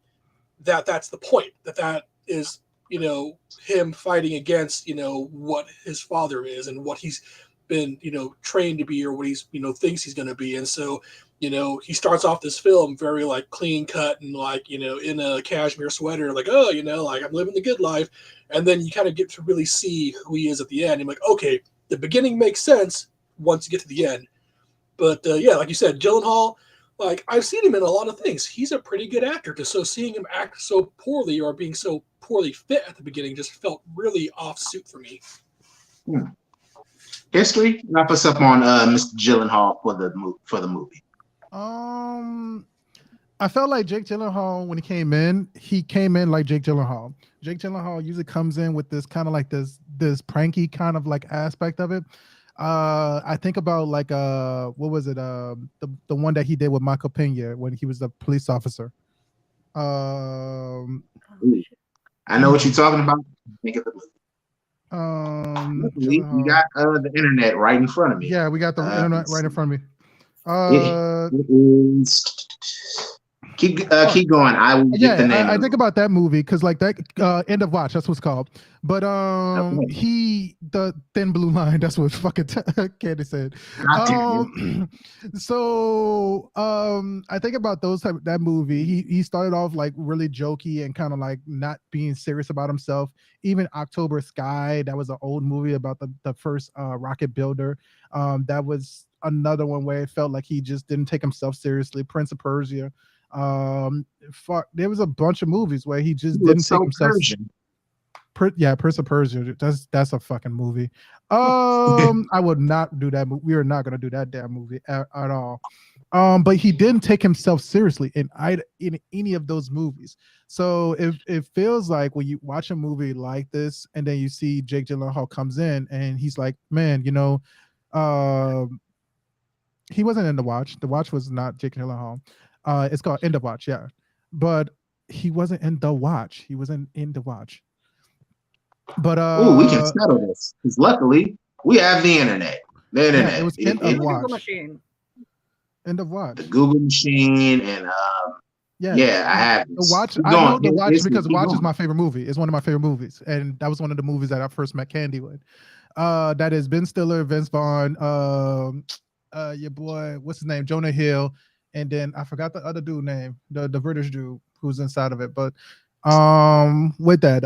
that's the point, that is, him fighting against, what his father is and what he's been, trained to be, or what he's, thinks he's going to be. And so, he starts off this film very, like, clean cut and, like, in a cashmere sweater, like, oh, like, I'm living the good life. And then you kind of get to really see who he is at the end. I'm like, okay, the beginning makes sense once you get to the end. But yeah, like you said, Gyllenhaal, like I've seen him in a lot of things. He's a pretty good actor. So seeing him act so poorly or being so poorly fit at the beginning just felt really off suit for me. History, wrap us up on Mr. Gyllenhaal for the movie. I felt like Jake Gyllenhaal when he came in like Jake Gyllenhaal. Jake Gyllenhaal usually comes in with this kind of like this pranky kind of like aspect of it. I think about like what was it? The one that he did with Michael Pena when he was a police officer. I know what you're talking about. Think of the movie. You got the internet right in front of me. Yeah, we got the internet right in front of me. It is. Keep going. I will get the name. I think about that movie because like that End of Watch, that's what it's called. But the Thin Blue Line, that's what fucking Candy said. So I think about that movie. He started off like really jokey and kind of like not being serious about himself. Even October Sky, that was an old movie about the first rocket builder. That was another one where it felt like he just didn't take himself seriously. Prince of Persia. There was a bunch of movies where he just didn't take himself. Prince of Persia. That's a fucking movie. I would not do that. We are not going to do that damn movie at all. But he didn't take himself seriously in any of those movies. So it feels like when you watch a movie like this, and then you see Jake Gyllenhaal comes in, and he's like, man, he wasn't in The Watch. The Watch was not Jake Gyllenhaal. It's called End of Watch, yeah. But he wasn't in The Watch. He wasn't in The Watch. But we can settle this because luckily we have the internet. The internet. It was End of Watch. End of Watch. The Google machine and I have The Watch. I know The Watch because Watch is my favorite movie. It's one of my favorite movies, and that was one of the movies that I first met Candy with. That is Ben Stiller, Vince Vaughn, your boy, what's his name, Jonah Hill. And then I forgot the other dude name, the British dude who's inside of it. But with that,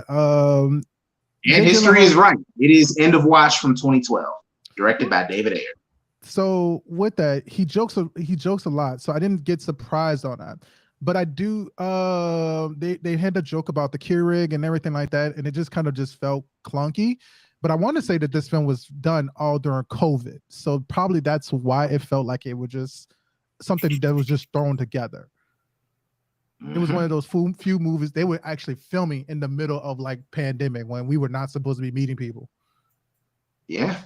and history is right. It is End of Watch from 2012, directed by David Ayer. So with that, he jokes a lot. So I didn't get surprised on that. But I do. They had a joke about the Keurig and everything like that, and it just kind of just felt clunky. But I want to say that this film was done all during COVID, so probably that's why it felt like it was just something that was just thrown together. It was one of those few movies they were actually filming in the middle of like pandemic when we were not supposed to be meeting people. Yeah,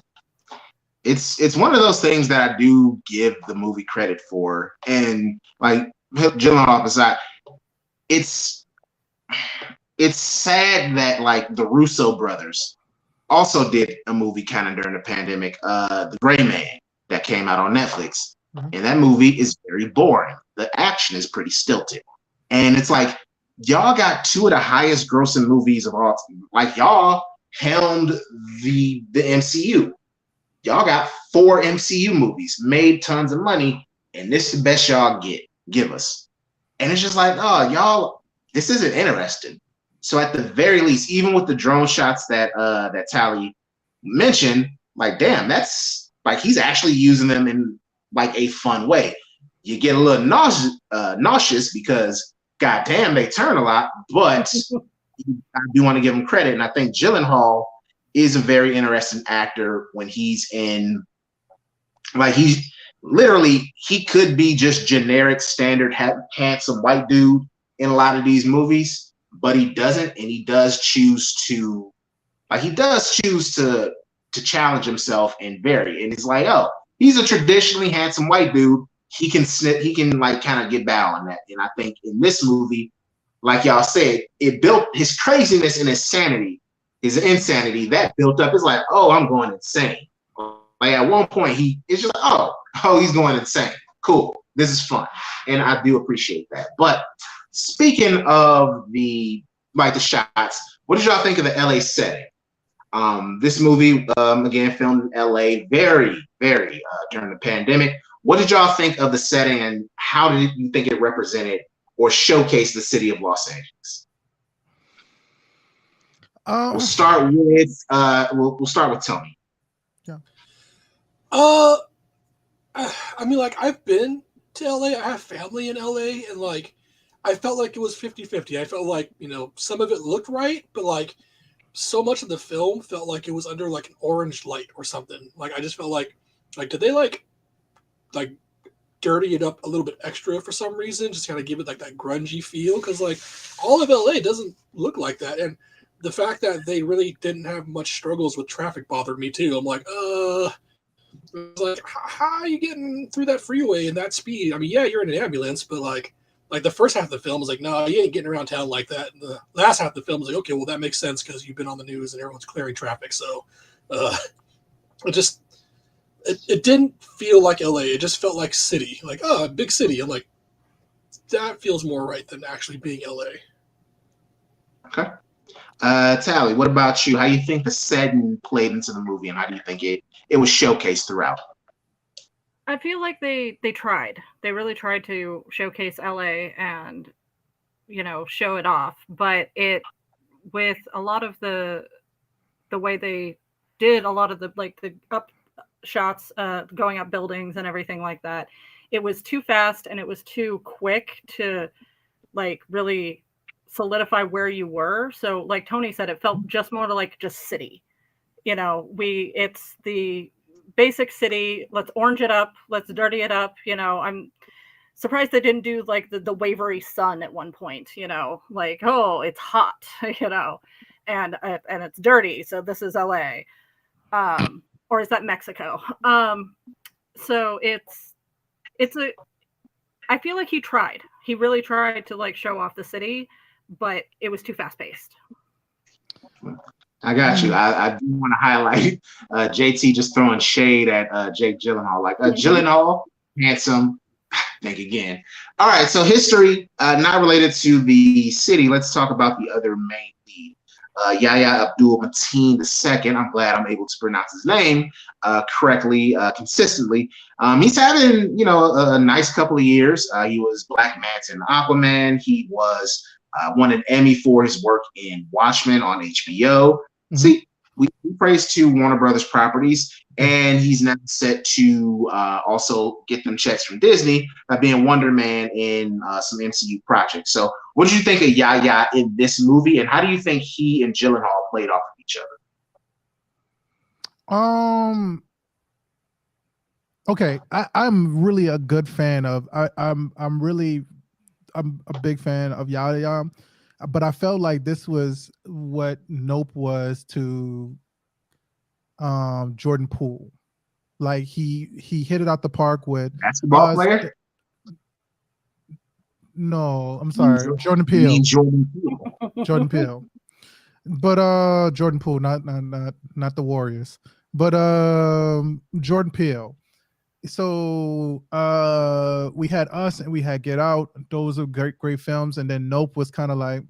it's one of those things that I do give the movie credit for, and like Gyllenhaal aside, it's sad that like the Russo brothers also did a movie kind of during the pandemic, The Gray Man, that came out on Netflix. And that movie is very boring. The action is pretty stilted. And it's like, y'all got two of the highest grossing movies of all time. Like, y'all helmed the MCU. Y'all got 4 MCU movies, made tons of money, and this is the best y'all give us. And it's just like, oh, y'all, this isn't interesting. So at the very least, even with the drone shots that Tally mentioned, like, damn, that's like he's actually using them in like a fun way. You get a little nauseous because goddamn they turn a lot, but I do want to give him credit. And I think Gyllenhaal is a very interesting actor when he's in, like, he could be just generic standard handsome white dude in a lot of these movies, but he doesn't, and he does choose to challenge himself and vary. And it's like, oh, he's a traditionally handsome white dude. He can like kind of get by on that. And I think in this movie, like y'all said, it built his craziness and his insanity that built up. It's like, oh, I'm going insane. Like at one point, it's just like, oh, he's going insane. Cool. This is fun. And I do appreciate that. But speaking of the shots, what did y'all think of the LA setting? This movie, again, filmed in LA, very, very during the pandemic. What did y'all think of the setting, and how did you think it represented or showcased the city of Los Angeles? We'll start with Tony. Yeah. I mean, like, I've been to LA. I have family in LA, and like I felt like it was 50-50. I felt like, some of it looked right, but like so much of the film felt like it was under like an orange light or something. Like I just felt like did they like dirty it up a little bit extra for some reason, just kind of give it like that grungy feel, because like all of LA doesn't look like that. And the fact that they really didn't have much struggles with traffic bothered me too. I'm like, it's like, how are you getting through that freeway in that speed? I mean, yeah, you're in an ambulance, but like the first half of the film is like, no, you ain't getting around town like that. And the last half of the film is like, okay, well, that makes sense because you've been on the news and everyone's clearing traffic. So it didn't feel like LA. It just felt like city, like, oh, a big city. I'm like, that feels more right than actually being LA. Okay. Tally, what about you? How do you think the setting played into the movie, and how do you think it was showcased throughout? I feel like they tried. They really tried to showcase LA and, show it off. But with a lot of the way they did a lot of the up shots, going up buildings and everything like that, it was too fast and it was too quick to like really solidify where you were. So like Tony said, it felt just more like just city. It's the basic city. Let's orange it up. Let's dirty it up. I'm surprised they didn't do like the wavery sun at one point, like, oh, it's hot, and it's dirty. So this is LA. Or is that Mexico? So I feel like he tried. He really tried to like show off the city, but it was too fast paced. I got you. I do want to highlight JT just throwing shade at Jake Gyllenhaal. Like, Gyllenhaal, handsome. Think again. All right, so history, not related to the city. Let's talk about the other main lead, Yahya Abdul-Mateen II. I'm glad I'm able to pronounce his name correctly, consistently. He's having, a nice couple of years. He was Black Manta in Aquaman. He was won an Emmy for his work in Watchmen on HBO. Mm-hmm. See, we praise to Warner Brothers properties, and he's now set to also get them checks from Disney by being Wonder Man in some MCU projects. So what did you think of Yahya in this movie, and how do you think he and Gyllenhaal played off of each other? Okay, I'm really a good fan of I'm a big fan of Yahya, but I felt like this was what Nope was to Jordan Poole. Like he hit it out the park with basketball player. No, I'm sorry, Jordan Peele. Jordan Peele. But Jordan Poole, not the Warriors, but Jordan Peele. So we had Us and we had Get Out. Those are great films. And then Nope was kind of like,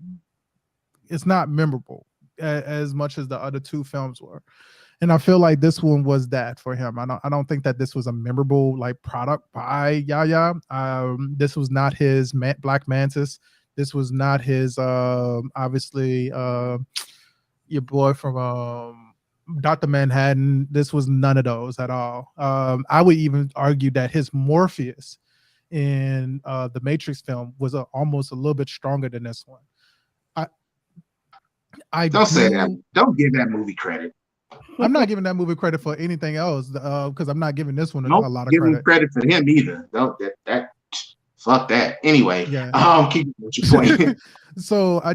it's not memorable as much as the other two films were. And I feel like this one was that for him. I don't think that this was a memorable like product by Yahya. This was not his Black Mantis. This was not his obviously your boy from Dr. Manhattan. This was none of those at all. I would even argue that his Morpheus in the Matrix film was almost a little bit stronger than this one. I don't say that. Don't give that movie credit. I'm not giving that movie credit for anything else because I'm not giving this one a lot of credit. Credit for him either. Don't that fuck that. Anyway, keep what you're saying. So I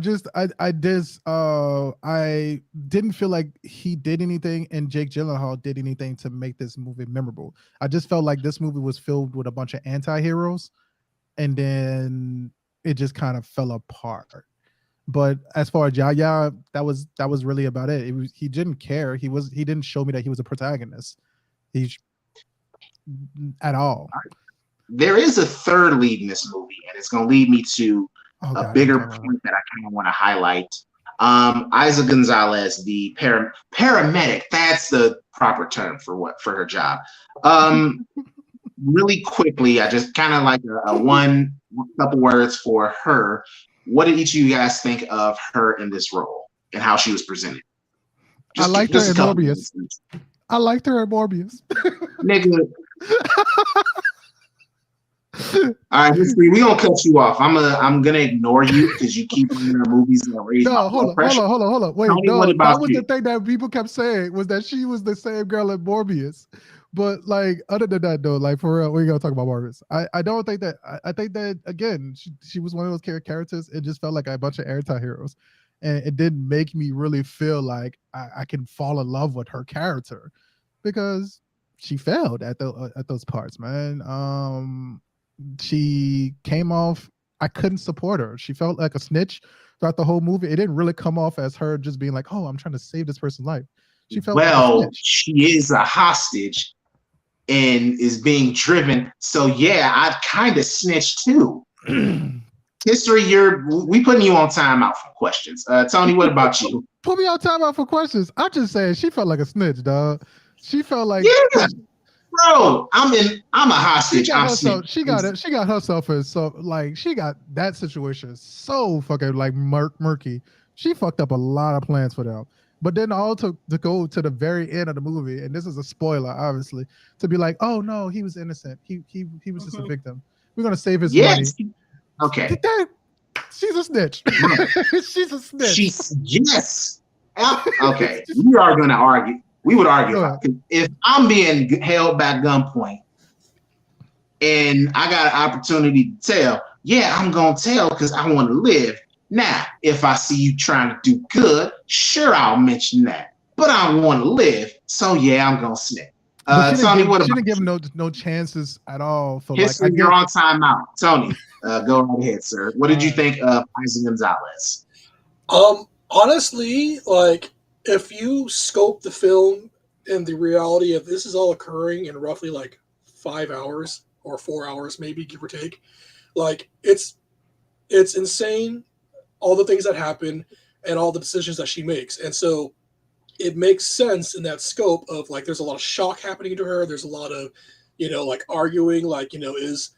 didn't feel like he did anything and Jake Gyllenhaal did anything to make this movie memorable. I just felt like this movie was filled with a bunch of anti-heroes and then it just kind of fell apart. But as far as Yahya, that was really about it. He didn't care. He didn't show me that he was a protagonist. At all. There is a third lead in this movie, and it's going to lead me to a bigger point that I kind of want to highlight. Isa Gonzalez, the paramedic. That's the proper term for her job. Really quickly, I just kind of like a couple words for her. What did each of you guys think of her in this role and how she was presented? I liked her in Morbius. All right, history. We gonna cut you off. I'm gonna ignore you because you keep bringing up movies that raise my No, blood pressure. hold on. Wait, Tony, no, what that about was you? the thing that people kept saying was that she was the same girl in Morbius. But like, other than that, though, like for real, we're gonna talk about Morbius. I don't think that. I think that again, she was one of those characters. It just felt like a bunch of anti-heroes, and it didn't make me really feel like I can fall in love with her character because she failed at those parts, man. She came off. I couldn't support her. She felt like a snitch throughout the whole movie. It didn't really come off as her just being like, "Oh, I'm trying to save this person's life." She felt like a Well, snitch. she is a hostage and is being driven. So yeah, I've kind of snitched too. History, we putting you on timeout for questions. Tony, what about you? Put me on timeout for questions. I'm just saying she felt like a snitch, dog. She felt like Yeah, bro, I'm a hostage. I'm herself. snitching. She got herself in so like she got that situation so fucking like murky. She fucked up a lot of plans for them. But then all to go to the very end of the movie, and this is a spoiler, obviously, to be like, oh no, he was innocent. He was just a victim. We're gonna save his money. Yes. Okay. She's a snitch. She's a snitch. She's yes. Okay. We are gonna argue. We would argue about it. If I'm being held by gunpoint and I got an opportunity to tell, yeah, I'm gonna tell because I want to live. Now, if I see you trying to do good, sure, I'll mention that. But I want to live, so yeah, I'm gonna snitch. Tony, what about she didn't give him no chances at all. For history? Like, you're on timeout. Tony, go right ahead, sir. What did you think of Isaac Gonzalez? Honestly, like if you scope the film and the reality of this is all occurring in roughly like 5 hours or 4 hours, maybe give or take, like it's insane, all the things that happen and all the decisions that she makes. And so it makes sense in that scope of like there's a lot of shock happening to her. There's a lot of, like arguing, like, is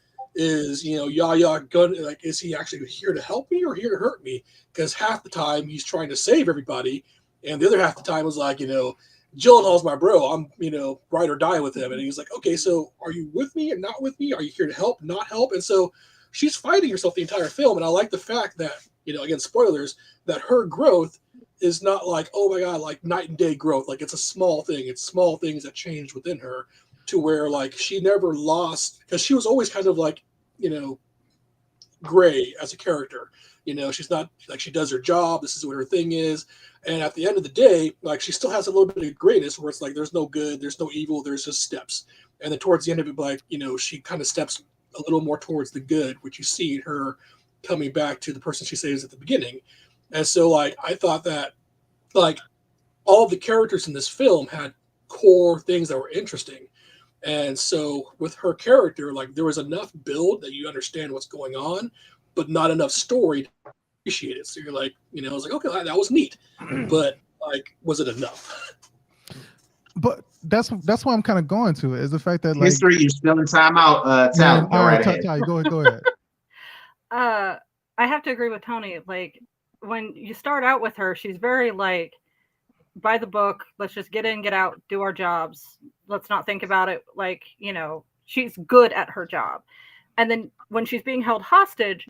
Yahya gun, like, is he actually here to help me or here to hurt me? Because half the time he's trying to save everybody, and the other half the time was like, Gyllenhaal's my bro. I'm, ride or die with him. And he's like, okay, so are you with me and not with me? Are you here to help, not help? And so she's fighting herself the entire film. And I like the fact that, again, spoilers, that her growth is not like, oh my God, like night and day growth. Like it's a small thing. It's small things that changed within her to where like she never lost, because she was always kind of like, gray as a character. She's not like, she does her job. This is what her thing is. And at the end of the day, like she still has a little bit of grayness where it's like, there's no good, there's no evil, there's just steps. And then towards the end of it, like, she kind of steps a little more towards the good, which you see in her coming back to the person she saves at the beginning. And so like, I thought that like all the characters in this film had core things that were interesting. And so with her character, like there was enough build that you understand what's going on, but not enough story to appreciate it. So you're like, I was like, okay, that was neat, but like, was it enough? But that's what I'm kind of going to is the fact that like history, you're still in timeout. Tally, go right ahead. Go ahead. I have to agree with Tony. Like when you start out with her, she's very like by the book. Let's just get in, get out, do our jobs. Let's not think about it. Like, she's good at her job. And then when she's being held hostage,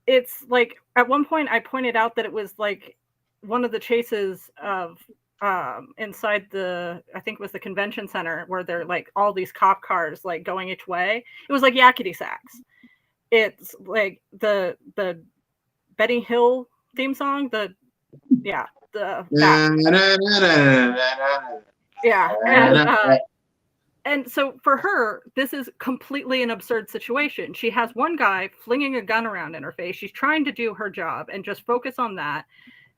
it's like at one point I pointed out that it was like one of the chases of inside I think it was the convention center where they're like all these cop cars like going each way. It was like yakety sax. It's like the Benny Hill theme song. And so for her, this is completely an absurd situation. She has one guy flinging a gun around in her face. She's trying to do her job and just focus on that.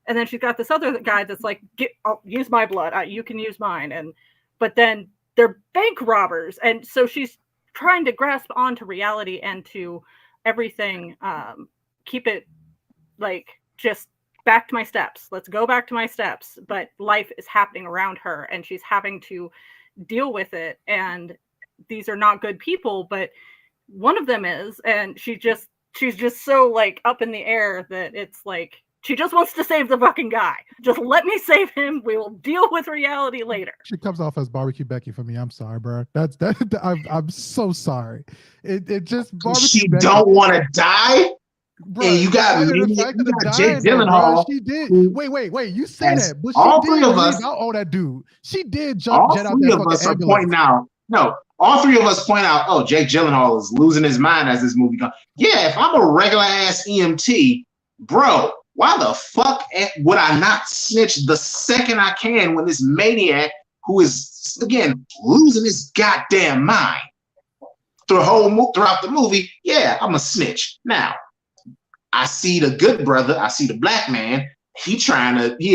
And then she's got this other guy that's like, I'll use my blood. You can use mine. But then they're bank robbers. And so she's trying to grasp onto reality and to everything. Keep it like just back to my steps. Let's go back to my steps. But life is happening around her and she's having to deal with it. And these are not good people, but one of them is, and she's just so like up in the air that it's like She just wants to save the fucking guy. Just let me save him. We will deal with reality later. She comes off as barbecue Becky for me. I'm sorry, bro. That. I'm so sorry. It just barbecue. She Becky. don't want to die. Bruh, And you got Jake Gyllenhaal. She did. Wait. You say As that, but all she three did of us- leave out on that dude. She did jump All jet out three that of fucking us are ambulance. pointing out. No, all three of us point out. Oh, Jake Gyllenhaal is losing his mind as this movie goes. Yeah, if I'm a regular ass EMT, bro, why the fuck would I not snitch the second I can when this maniac, who is again losing his goddamn mind throughout the movie? Yeah, I'm a snitch. Now, I see the good brother. I see the black man. He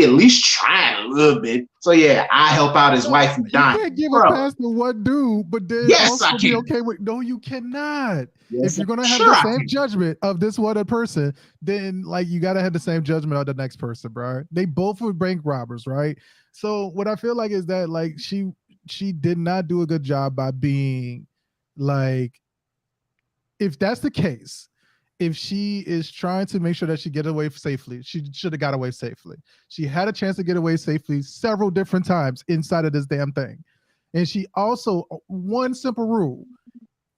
at least trying a little bit. So yeah, I help out his wife who dying. You can't give Bro. a pass to one dude, but then Yes, also I be can. okay with. No, you cannot. Yes, If you're gonna have sure the I same can. judgment of this one person, then like you gotta have the same judgment of the next person, bro. They both were bank robbers, right? So what I feel like is that like she did not do a good job by being like, if that's the case, if she is trying to make sure that she get away safely, she should have got away safely. She had a chance to get away safely several different times inside of this damn thing. And she also, one simple rule,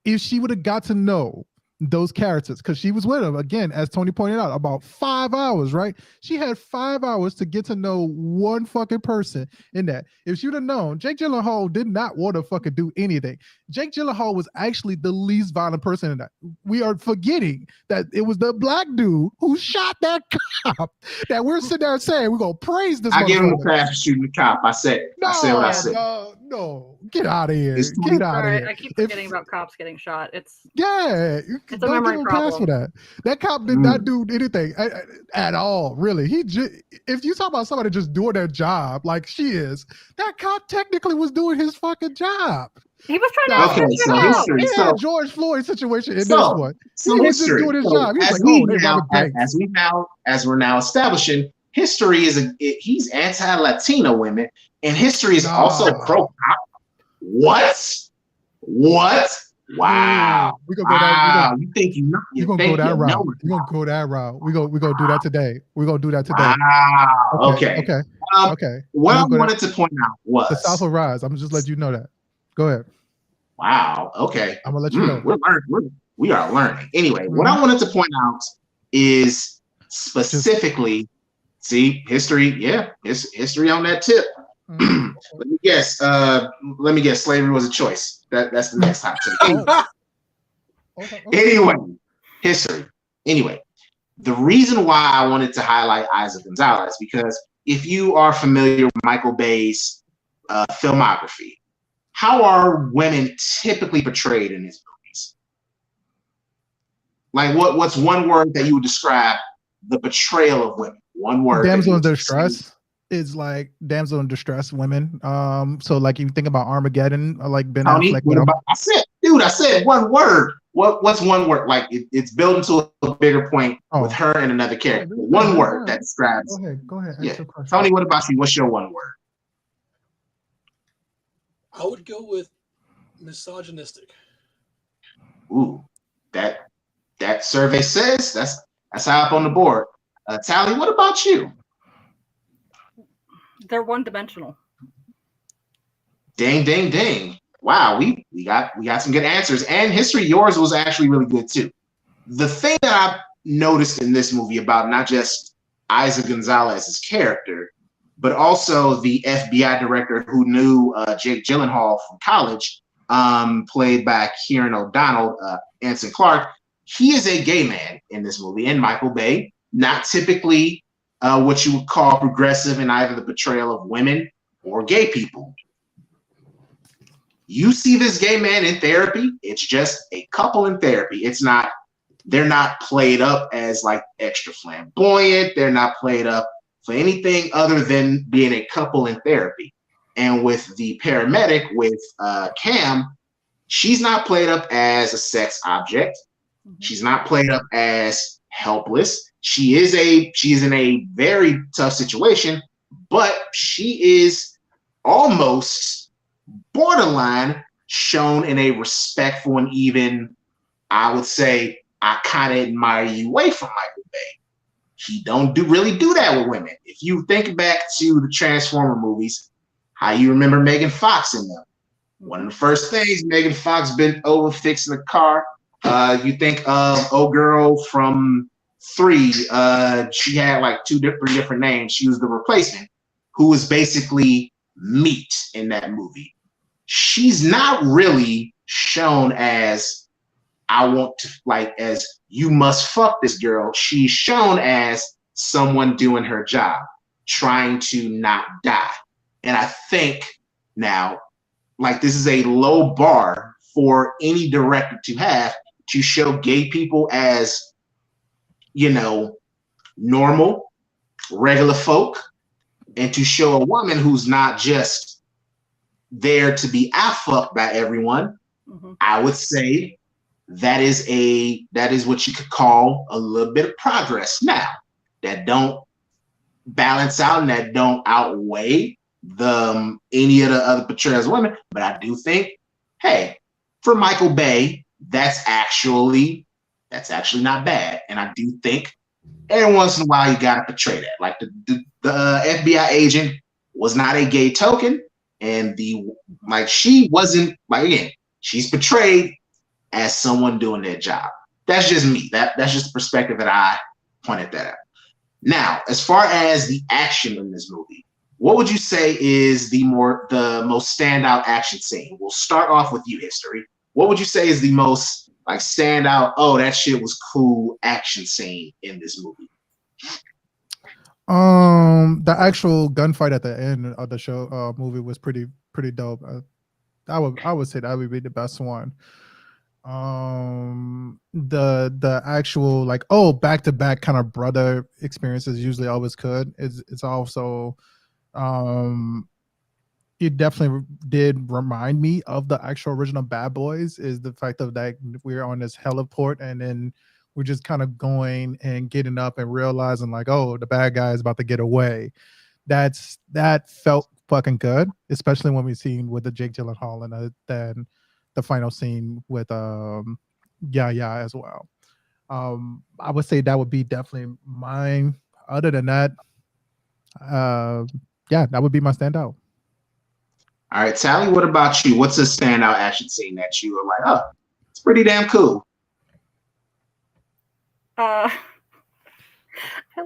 if she would have got to know those characters, because she was with them, again, as Tony pointed out, about 5 hours, right? She had 5 hours to get to know one fucking person in that. If she would have known, Jake Gyllenhaal did not want to fucking do anything. Jake Gyllenhaal was actually the least violent person in that. We are forgetting that it was the black dude who shot that cop that we're sitting there saying we're going to praise this I give him a motherfucker. pass for shooting the cop. I said what I said. No, get out of here. It's Get out of Sorry, here. I keep forgetting about cops getting shot. It's Yeah, a don't memory give him a pass problem. for that. That cop did not do anything at all, really. If you talk about somebody just doing their job like she is, that cop technically was doing his fucking job. He was trying to Okay, ask so him out. history. Yeah, So George Floyd situation in this So- one. so He was just history. doing his So job. He was as like, we oh, they now, robbing banks. as we're now establishing, history he's anti-Latino women, and history is also Nah. pro-cop. What? Wow. We're gonna go that. Wow. You think you know? We're gonna go that route. We're gonna go that route. We're gonna do that today. We're gonna do that today. Wow. Okay. Okay. Um, Okay. What I We're gonna go wanted to point out was The South will rise. I'm gonna just let you know that. Go ahead. wow. Okay. I'm gonna let you know. We're learning. We are learning. Anyway, what I wanted to point out is specifically, see, history. Yeah, history on that tip. Mhm. Let me guess. Slavery was a choice. That's the next hot take. Okay. Anyway, history. Anyway, the reason why I wanted to highlight Isaac Gonzalez, because if you are familiar with Michael Bay's filmography, how are women typically portrayed in his movies? Like, what's one word that you would describe the portrayal of women? One word. Damsel in distress is like damsel in distress women. So like if you think about Armageddon, or like Ben Tony, Affleck. I said one word. What's one word? Like it's building to a bigger point with her and another character. One word that describes. Go ahead. Yeah. Tony, what about you? What's your one word? I would go with misogynistic. Ooh, that survey says that's high up on the board. Tally, what about you? They're one-dimensional. Ding, ding, ding. Wow, we got some good answers. And history, yours was actually really good too. The thing that I noticed in this movie about not just Isaac Gonzalez's character, but also the FBI director who knew Jake Gyllenhaal from college, played by Kieran O'Donnell, Anson Clark. He is a gay man in this movie, and Michael Bay, not typically what you would call progressive in either the portrayal of women or gay people. You see this gay man in therapy, it's just a couple in therapy. They're not played up as like extra flamboyant. They're not played up for anything other than being a couple in therapy. And with the paramedic, with Cam, she's not played up as a sex object. She's not played up as helpless. She is in a very tough situation, but she is almost borderline shown in a respectful and even, I would say, I kind of admire you way from Michael Bay. he don't really do that with women. If you think back to the Transformer movies, how you remember Megan Fox in them. One of the first things Megan Fox bent over fixing the car. You think of old girl from 3. She had like 2 different names. She was the replacement, who was basically meat in that movie. She's not really shown as I want to, like, as you must fuck this girl. She's shown as someone doing her job, trying to not die. And I think now, like, this is a low bar for any director to have to show gay people as, you know, normal, regular folk, and to show a woman who's not just there to be fucked by everyone. I would say that is what you could call a little bit of progress. Now, that don't balance out and that don't outweigh any of the other portrayals of women, but I do think, hey, for Michael Bay, that's actually not bad. And I do think every once in a while you gotta portray that. Like the FBI agent was not a gay token, and she wasn't, like, again, she's portrayed as someone doing their job. That's just me. That's just the perspective that I pointed that out. Now, as far as the action in this movie, what would you say is the most standout action scene? We'll start off with you, History. What would you say is the most, like, standout, oh, that shit was cool action scene in this movie? The actual gunfight at the end of the show movie was pretty dope. I would say that would be the best one. The actual, like, back to back kind of brother experiences usually always could. It's also it definitely did remind me of the actual original Bad Boys, is the fact of that we're on this heliport and then we're just kind of going and getting up and realizing, like, oh, the bad guy is about to get away. That felt fucking good, especially when we seen with the Jake Gyllenhaal and then the final scene with yeah as well. I would say that would be definitely mine. Other than that, yeah, that would be my standout. All right, Sally, what about you? What's a standout action scene that you were like, oh, it's pretty damn cool? I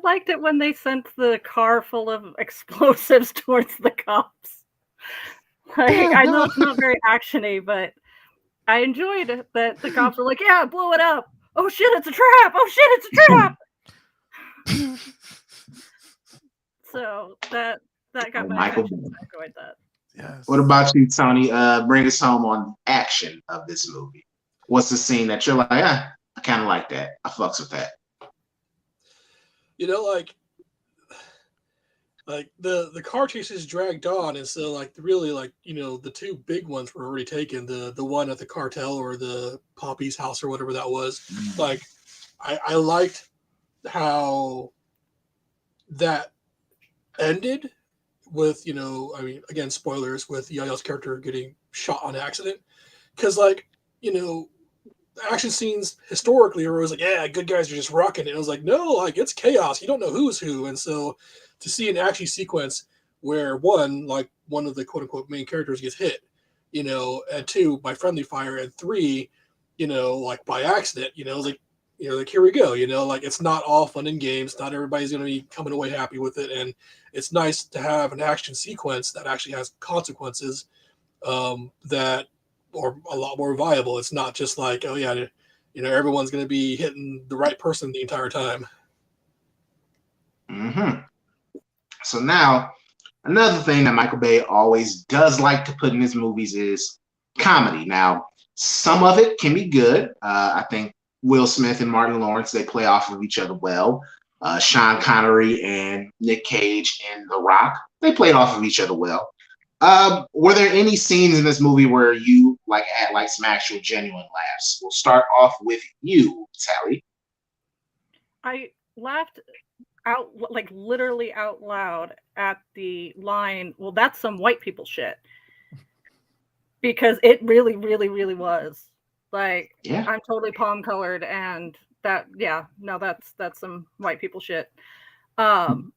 liked it when they sent the car full of explosives towards the cops. Like, I know it's not very actiony, but I enjoyed it that the cops were like, yeah, blow it up. Oh shit, it's a trap. Oh shit, it's a trap. So that got my attention. I enjoyed that. Yes. What about you, Tony? Bring us home on the action of this movie. What's the scene that you're like, I kind of like that. I fucks with that. You know, like the car chases dragged on, and so, like, really, like, you know, the 2 big ones were already taken. The one at the cartel or the Poppy's house or whatever that was. Like, I liked how that ended with, you know, I mean, again, spoilers, with Yaya's character getting shot on accident. Because, like, you know, action scenes historically are always like, yeah, good guys are just rocking it. And I was like, no, like, it's chaos. You don't know who's who. And so to see an action sequence where one of the quote unquote main characters gets hit, you know, and 2 by friendly fire, and 3, you know, like, by accident, you know, like, you know, like, here we go, you know, like, it's not all fun and games. Not everybody's going to be coming away happy with it. And it's nice to have an action sequence that actually has consequences that are a lot more viable. It's not just like, oh yeah, you know, everyone's going to be hitting the right person the entire time. Mm-hmm. So now, another thing that Michael Bay always does like to put in his movies is comedy. Now, some of it can be good. I think Will Smith and Martin Lawrence, they play off of each other well. Sean Connery and Nick Cage in The Rock, they played off of each other well. Were there any scenes in this movie where you had some actual genuine laughs? We'll start off with you, Sally. I laughed out, like, literally out loud at the line, well, that's some white people shit. Because it really, really, really was. Like, yeah. I'm totally palm colored, and That's some white people shit. And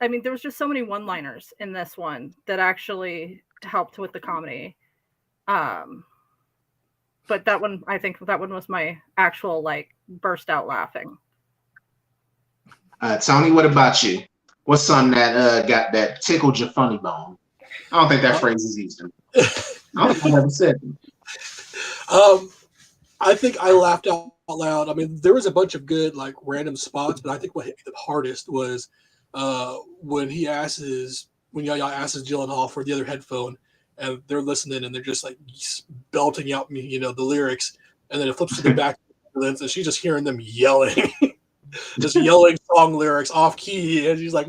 I mean, there was just so many one-liners in this one that actually helped with the comedy. But that one, I think that one was my actual like burst out laughing. Tony, what about you? What's something that got that tickled your funny bone? I don't think that phrase is used. I don't think I've ever said it. I think I laughed out loud. I mean, there was a bunch of good like random spots, but I think what hit me the hardest was when Yaya asks Gyllenhaal for the other headphone, and they're listening and they're just like belting out me, the lyrics, and then it flips to the back and she's just hearing them yelling, just yelling song lyrics off key, and she's like,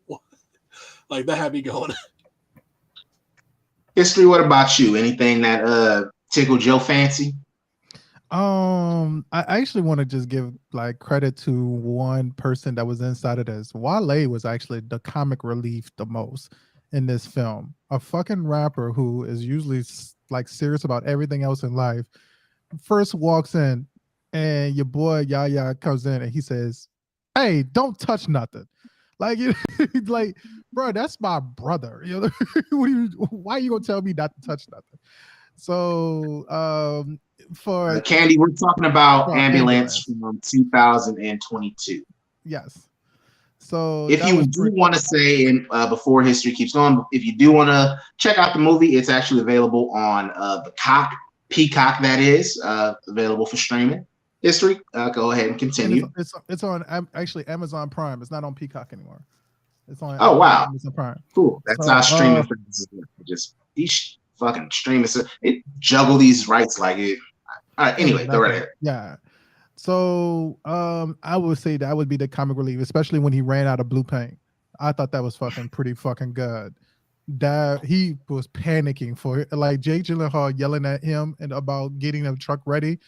what? Like that had me going. History, what about you? Anything that tickled your fancy? I actually want to just give like credit to one person that was inside of this. Wale was actually the comic relief the most in this film. A fucking rapper who is usually like serious about everything else in life first walks in, and your boy Yaya comes in and he says, "Hey, don't touch nothing." Like, like, bro, that's my brother. Why are you gonna tell me not to touch nothing? So, for Candy, we're talking about Ambulance from 2022. Yes. So, if you do want to say, and before history keeps going, if you do want to check out the movie, it's actually available on the Peacock. That is available for streaming. History, go ahead and continue. And it's on actually Amazon Prime. It's not on Peacock anymore. It's on. Amazon Prime. Cool. That's how streaming just these fucking streaming. So it juggle these rights like it. All right. Anyway, go right ahead. Yeah. So I would say that would be the comic relief, especially when he ran out of blue paint. I thought that was pretty fucking good. That he was panicking for it, like Jake Gyllenhaal yelling at him and about getting the truck ready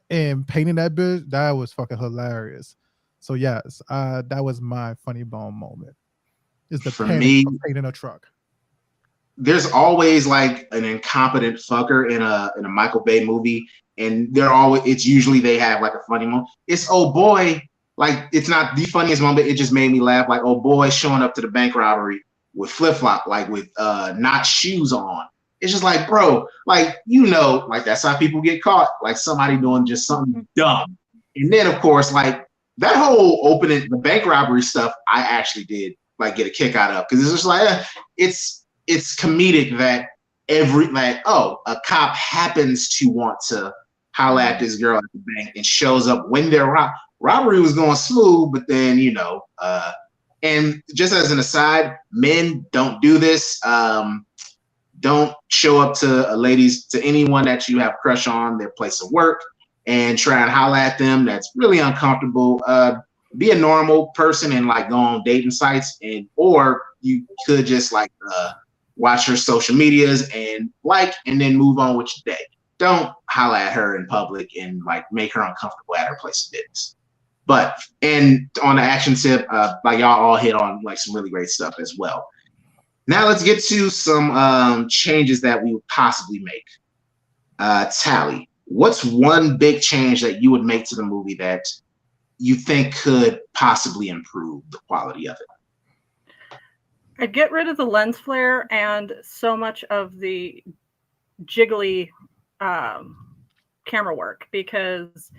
and painting that bitch. That was fucking hilarious. So yes, that was my funny bone moment. Is the panic of painting a truck. There's always like an incompetent fucker in a Michael Bay movie, and it's usually they have like a funny moment. It's oh boy, like it's not the funniest moment. It just made me laugh. Like oh boy, showing up to the bank robbery with flip-flop, like with not shoes on. It's just like, bro, like like that's how people get caught. Like somebody doing just something dumb. And then of course, like that whole opening the bank robbery stuff, I actually did like get a kick out of, because it's just like it's comedic that a cop happens to want to holler at this girl at the bank and shows up when their robbery was going smooth, but then and just as an aside, men don't do this. Don't show up to anyone that you have a crush on their place of work and try and holler at them. That's really uncomfortable. Be a normal person and like go on dating sites, or you could just like watch her social medias and then move on with your day. Don't holler at her in public and like make her uncomfortable at her place of business. But and on the action tip, like y'all all hit on like some really great stuff as well. Now let's get to some changes that we would possibly make. Tally, what's one big change that you would make to the movie that you think could possibly improve the quality of it? I'd get rid of the lens flare and so much of the jiggly camera work, because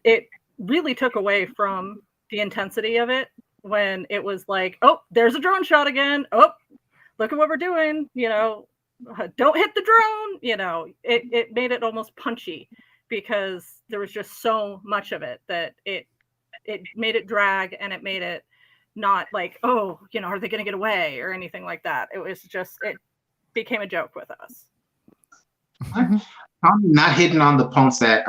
it really took away from the intensity of it when it was like, oh, there's a drone shot again. Oh, look at what we're doing. Don't hit the drone. It made it almost punchy because there was just so much of it that it made it drag, and it made it not like, oh, are they going to get away or anything like that. It was just, it became a joke with us. I'm not hitting on the points that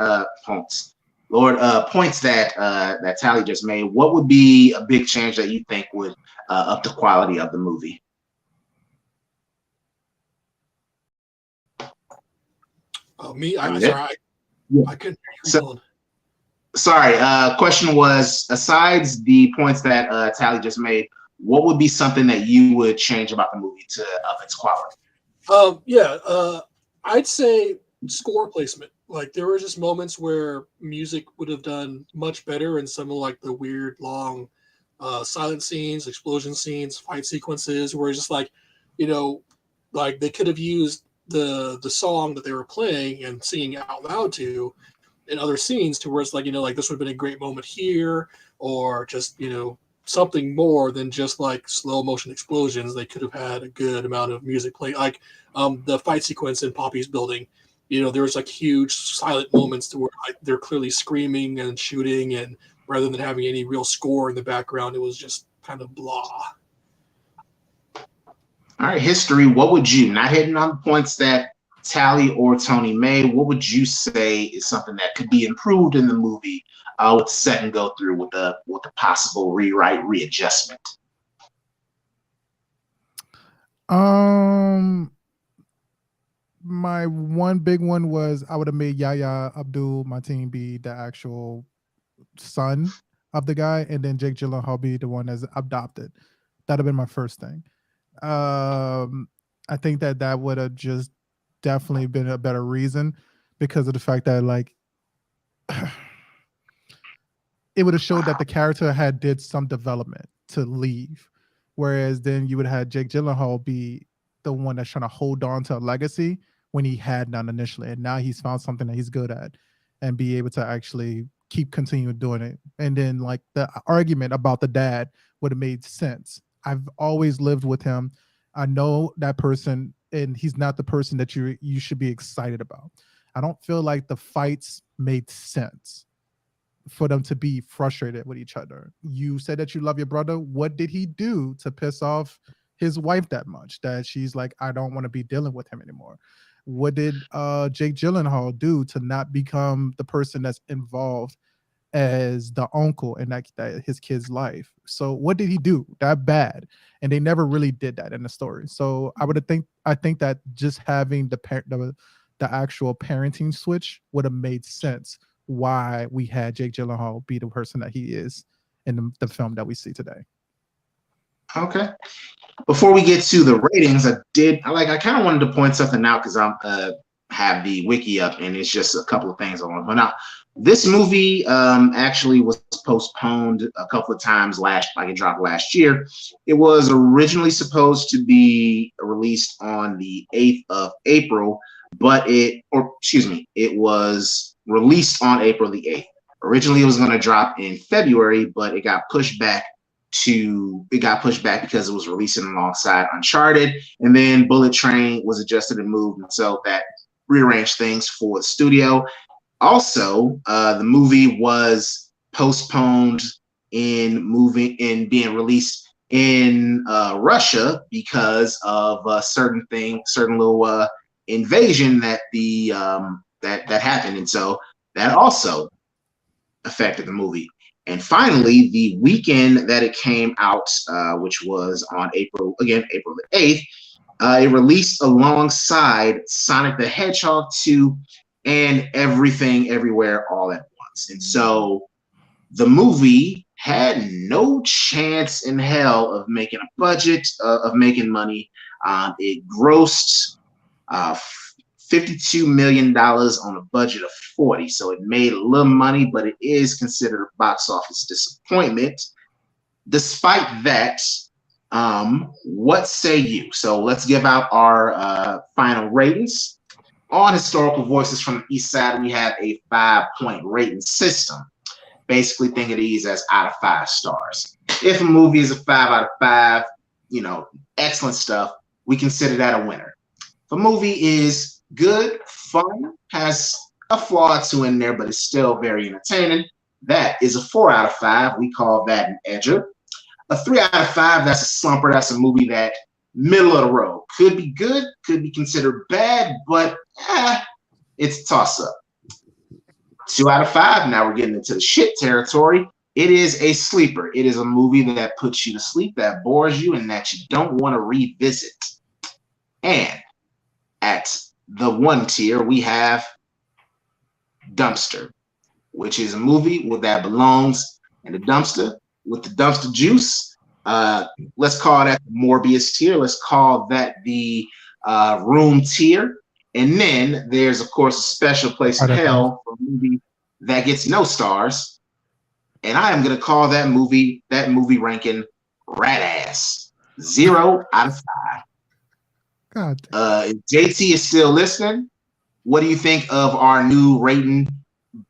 that Tally just made. What would be a big change that you think would up the quality of the movie? Oh, me? I'm sorry. I couldn't hear you. Sorry. Question was, besides the points that Tally just made, what would be something that you would change about the movie to up its quality? I'd say score placement. Like there were just moments where music would have done much better in some of like the weird long silent scenes, explosion scenes, fight sequences, where it's just like, you know, like they could have used the song that they were playing and singing out loud to in other scenes to where it's like, you know, like this would have been a great moment here, or just, you know, something more than just like slow motion explosions. They could have had a good amount of music play, like the fight sequence in Poppy's building. You know, there was like huge silent moments to where like, they're clearly screaming and shooting, and rather than having any real score in the background, it was just kind of blah. All right, history. What would you, not hitting on the points that Tally or Tony made, what would you say is something that could be improved in the movie with the second go through with the possible rewrite, readjustment? My one big one was I would have made Yahya Abdul Mateen be the actual son of the guy, and then Jake Gyllenhaal be the one that's adopted. That'd have been my first thing. I think that would have just definitely been a better reason, because of the fact that like it would have showed that the character had did some development to leave, whereas then you would have had Jake Gyllenhaal be the one that's trying to hold on to a legacy when he had none initially, and now he's found something that he's good at and be able to actually keep continuing doing it. And then like the argument about the dad would have made sense. I've always lived with him. I know that person, and he's not the person that you should be excited about. I don't feel like the fights made sense for them to be frustrated with each other. You said that you love your brother. What did he do to piss off his wife that much that she's like, I don't want to be dealing with him anymore? What did Jake Gyllenhaal do to not become the person that's involved as the uncle in that his kid's life? So what did he do that bad? And they never really did that in the story. So I think that just having the actual parenting switch would have made sense why we had Jake Gyllenhaal be the person that he is in the film that we see today. Okay. Before we get to the ratings, I kind of wanted to point something out because I'm have the wiki up, and it's just a couple of things I want to point out. This movie actually was postponed a couple of times it dropped last year. It was originally supposed to be released on the 8th of April, it was released on April the 8th. Originally, it was going to drop in February, but it got pushed back because it was releasing alongside Uncharted, and then Bullet Train was adjusted and moved, and so that rearranged things for the studio. Also, the movie was postponed in being released in Russia because of a certain little invasion that that happened, and so that also affected the movie. And finally, the weekend that it came out, which was on April the 8th, it released alongside Sonic the Hedgehog 2 and Everything Everywhere All at Once. And so the movie had no chance in hell of making a budget, of making money. It grossed $52 million on a budget of 40. So it made a little money, but it is considered a box office disappointment. Despite that, what say you? So let's give out our final ratings. On Historical Voices from the East Side, we have a 5-point rating system. Basically, think of these as out of 5 stars. If a movie is a 5 out of 5, excellent stuff, we consider that a winner. If a movie is good, fun, has a flaw or two in there, but it's still very entertaining, that is a 4 out of 5. We call that an edger. A 3 out of 5, that's a slumper. That's a movie that middle of the road. Could be good, could be considered bad, but it's a toss-up. 2 out of 5, now we're getting into the shit territory. It is a sleeper. It is a movie that puts you to sleep, that bores you, and that you don't want to revisit. And at the 1 tier, we have Dumpster, which is a movie that belongs in the dumpster with the dumpster juice. Let's call that the Morbius tier. Let's call that the Room tier. And then there's, of course, a special place in That's hell for a movie that gets no stars. And I am going to call that movie ranking Rat Ass. 0 out of 5. God. If JT is still listening, what do you think of our new rating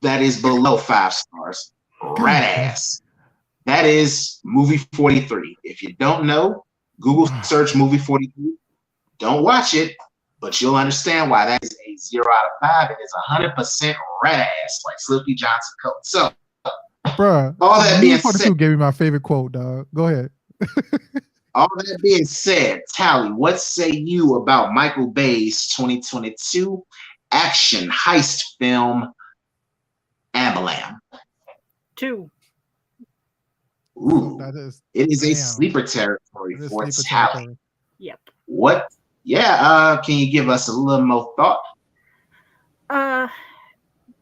that is below 5 stars? Rat Ass. That is movie 43. If you don't know, Google search movie 43. Don't watch it, but you'll understand why that is a 0 out of 5. It is 100% rat ass, like Slippy Johnson coat. So, Bruh, all that being said, gave me my favorite quote, dog. Go ahead. all that being said, Tally, what say you about Michael Bay's 2022 action heist film, Amalam? 2. Ooh, it is a damn. sleeper territory for Tally. Yep. What? Yeah, can you give us a little more thought?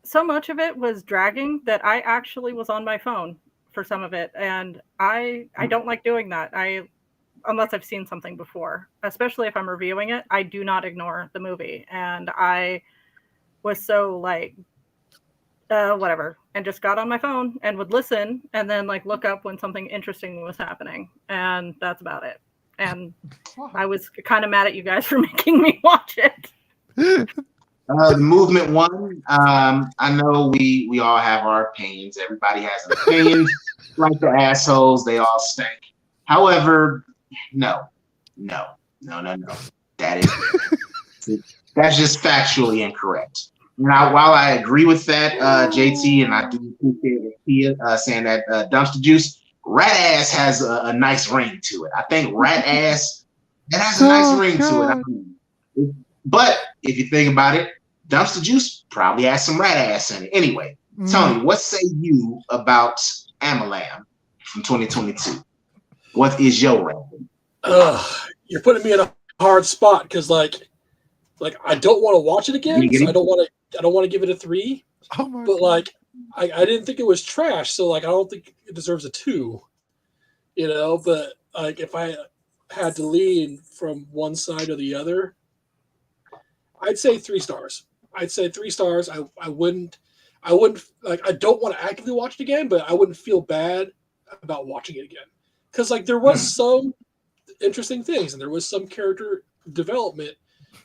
So much of it was dragging that I actually was on my phone for some of it, and I don't like doing that. Unless I've seen something before, especially if I'm reviewing it, I do not ignore the movie, and I was so like whatever, and just got on my phone and would listen and then like look up when something interesting was happening, and that's about it. And I was kind of mad at you guys for making me watch it. The movement one. I know we all have our opinions. Everybody has an opinion. Like the assholes, they all stink. However, no. That's just factually incorrect. Now, while I agree with that, JT, and I do appreciate Kia saying that dumpster juice, Rat Ass has a nice ring to it. I think Rat Ass, it has a nice ring to it. I mean, but if you think about it, dumpster juice probably has some rat ass in it. Anyway, Tony, what say you about Amalam from 2022? What is your ranking? You're putting me in a hard spot because like I don't want to watch it again. So I don't want to give it a 3. Oh my but God. like I didn't think it was trash, so like I don't think it deserves a 2. You know, but like if I had to lean from one side or the other, I'd say 3 stars. I'd say 3 stars. I wouldn't like, I don't want to actively watch it again, but I wouldn't feel bad about watching it again. Because like there was some interesting things and there was some character development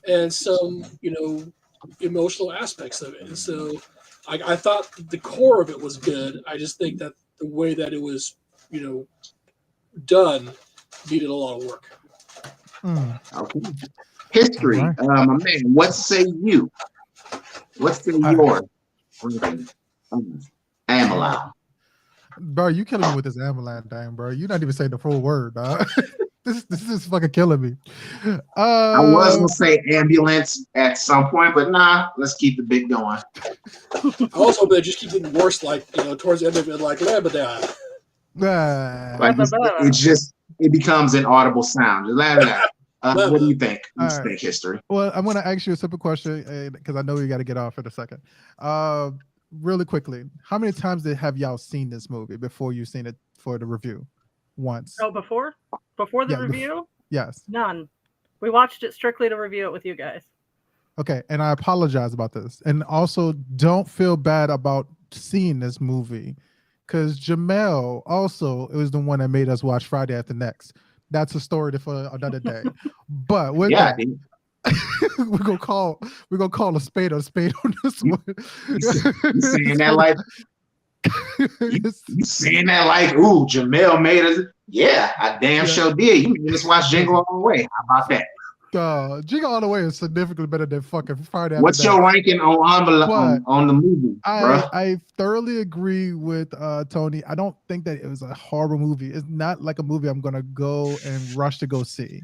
and some, you know, emotional aspects of it. And so I thought the core of it was good. I just think that the way that it was, you know, done needed a lot of work. Okay. History, Right. My man. What say you? What's your Amalam? Bro, you killing me with this Amalan thing, bro. You're not even saying the full word, dog. this is fucking killing me. I was gonna say ambulance at some point, but nah, let's keep the bit going. I also hope they just keep getting worse, like, you know, towards the end of it, like Labadai. Like it becomes an audible sound. What do you think? What do you think, history? Well, I'm going to ask you a simple question because I know you got to get off in a second. Really quickly, how many times have y'all seen this movie before you seen it for the review? Once. Oh, before the review? Yes. None. We watched it strictly to review it with you guys. Okay, and I apologize about this. And also, don't feel bad about seeing this movie because Jamel also was the one that made us watch Friday After Next. That's a story for another day. But with that, we're gonna call a spade on this one. You saying that like you saying that like, ooh, Jamel made us. Yeah, I damn sure did. You made us watch Jingle All the Way. How about that? Jingle All the Way is significantly better than fucking Friday After What's your ranking on the movie, bro? I thoroughly agree with Tony. I don't think that it was a horrible movie. It's not like a movie I'm gonna go and rush to go see.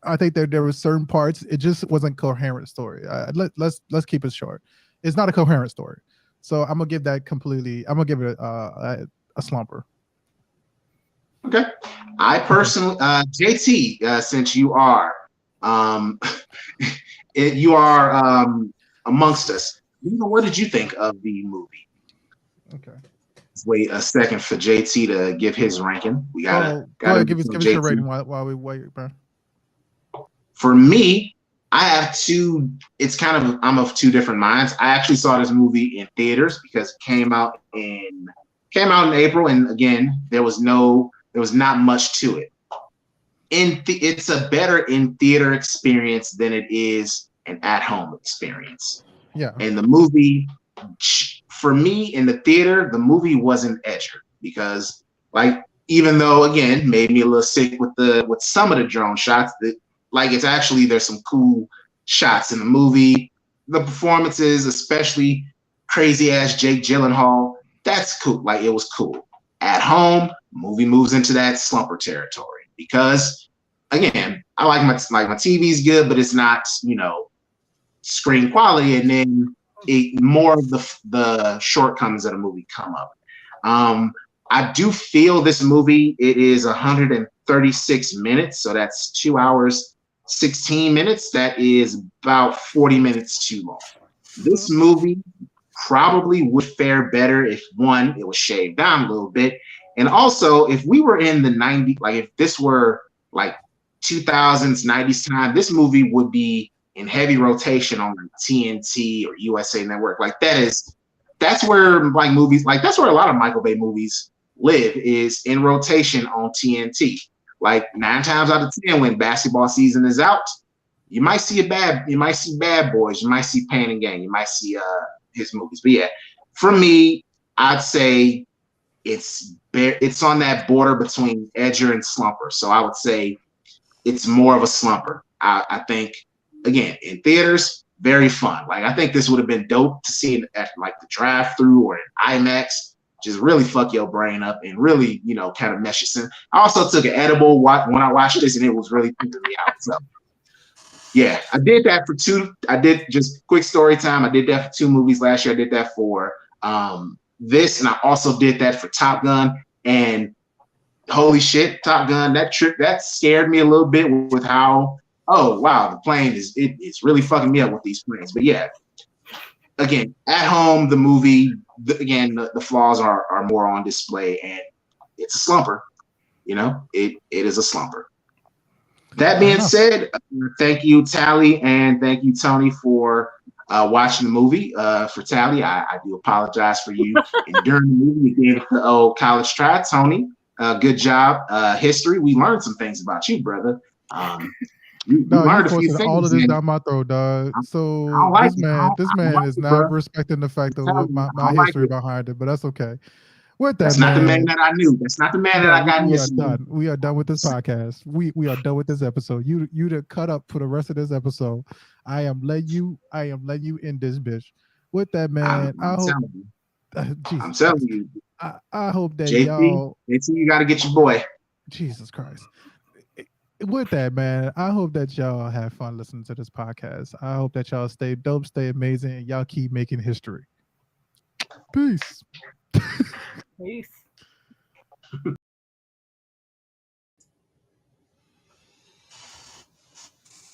I think that there were certain parts. It just wasn't a coherent story. Let's keep it short. It's not a coherent story. So I'm gonna give that completely. I'm gonna give it a slumper. Okay. I personally, JT, since you are, you are amongst us. What did you think of the movie? Okay. Let's wait a second for JT to give his ranking. We gotta give us your rating while we wait, bro. For me, I have two. It's kind of I'm of two different minds. I actually saw this movie in theaters because it came out in April, and again, there was not much to it. It's a better in theater experience than it is an at home experience. Yeah. And the movie, for me in the theater, the movie wasn't edger because, like, even though again made me a little sick with some of the drone shots, that like it's actually there's some cool shots in the movie. The performances, especially crazy ass Jake Gyllenhaal, that's cool. Like it was cool. At home, movie moves into that slumper territory because again, I like my TV's good, but it's not screen quality, and then more of the shortcomings of the movie come up. I do feel this movie, it is 136 minutes, so that's 2 hours 16 minutes. That is about 40 minutes too long. This movie probably would fare better if one, it was shaved down a little bit, and also if we were in the 90s, like if this were like 2000s 90s time, this movie would be in heavy rotation on TNT or USA Network. Like that's where like movies, like that's where a lot of Michael Bay movies live, is in rotation on TNT. Like 9 times out of 10 when basketball season is out, you might see Bad Boys, you might see Pain and Gain, you might see his movies. But yeah, for me, I'd say it's on that border between edger and slumper. So I would say it's more of a slumper. I think, again, in theaters, very fun. Like I think this would have been dope to see it at like the drive-through or in IMAX. Just really fuck your brain up and really, kind of mesh it in. I also took an edible when I watched this, and it was really freaking me out. So yeah, I did that for 2. I did, just quick story time, I did that for 2 movies last year. I did that for this, and I also did that for Top Gun. And holy shit, Top Gun, that scared me a little bit with how, oh wow, the plane it's really fucking me up with these planes. But yeah, again, at home, the movie, the flaws are more on display, and it's a slumper. It is a slumper. That being said, thank you, Tally, and thank you, Tony, for watching the movie. For Tally, I do apologize for you enduring the movie. You gave the old college try. Tony, good job. History, we learned some things about you, brother. You learned a few things. All of this down my throat, dog. So this man is not respecting the fact of what my history behind it, but that's okay. With that, that's not the man that I knew. That's not the man that I got in this. We are done with this podcast. We are done with this episode. You to cut up for the rest of this episode. I am letting you in this bitch. With that, man, I'm telling you. I hope that JP, you got to get your boy. Jesus Christ. With that, man, I hope that y'all have fun listening to this podcast. I hope that y'all stay dope, stay amazing, and y'all keep making history. Peace. Peace.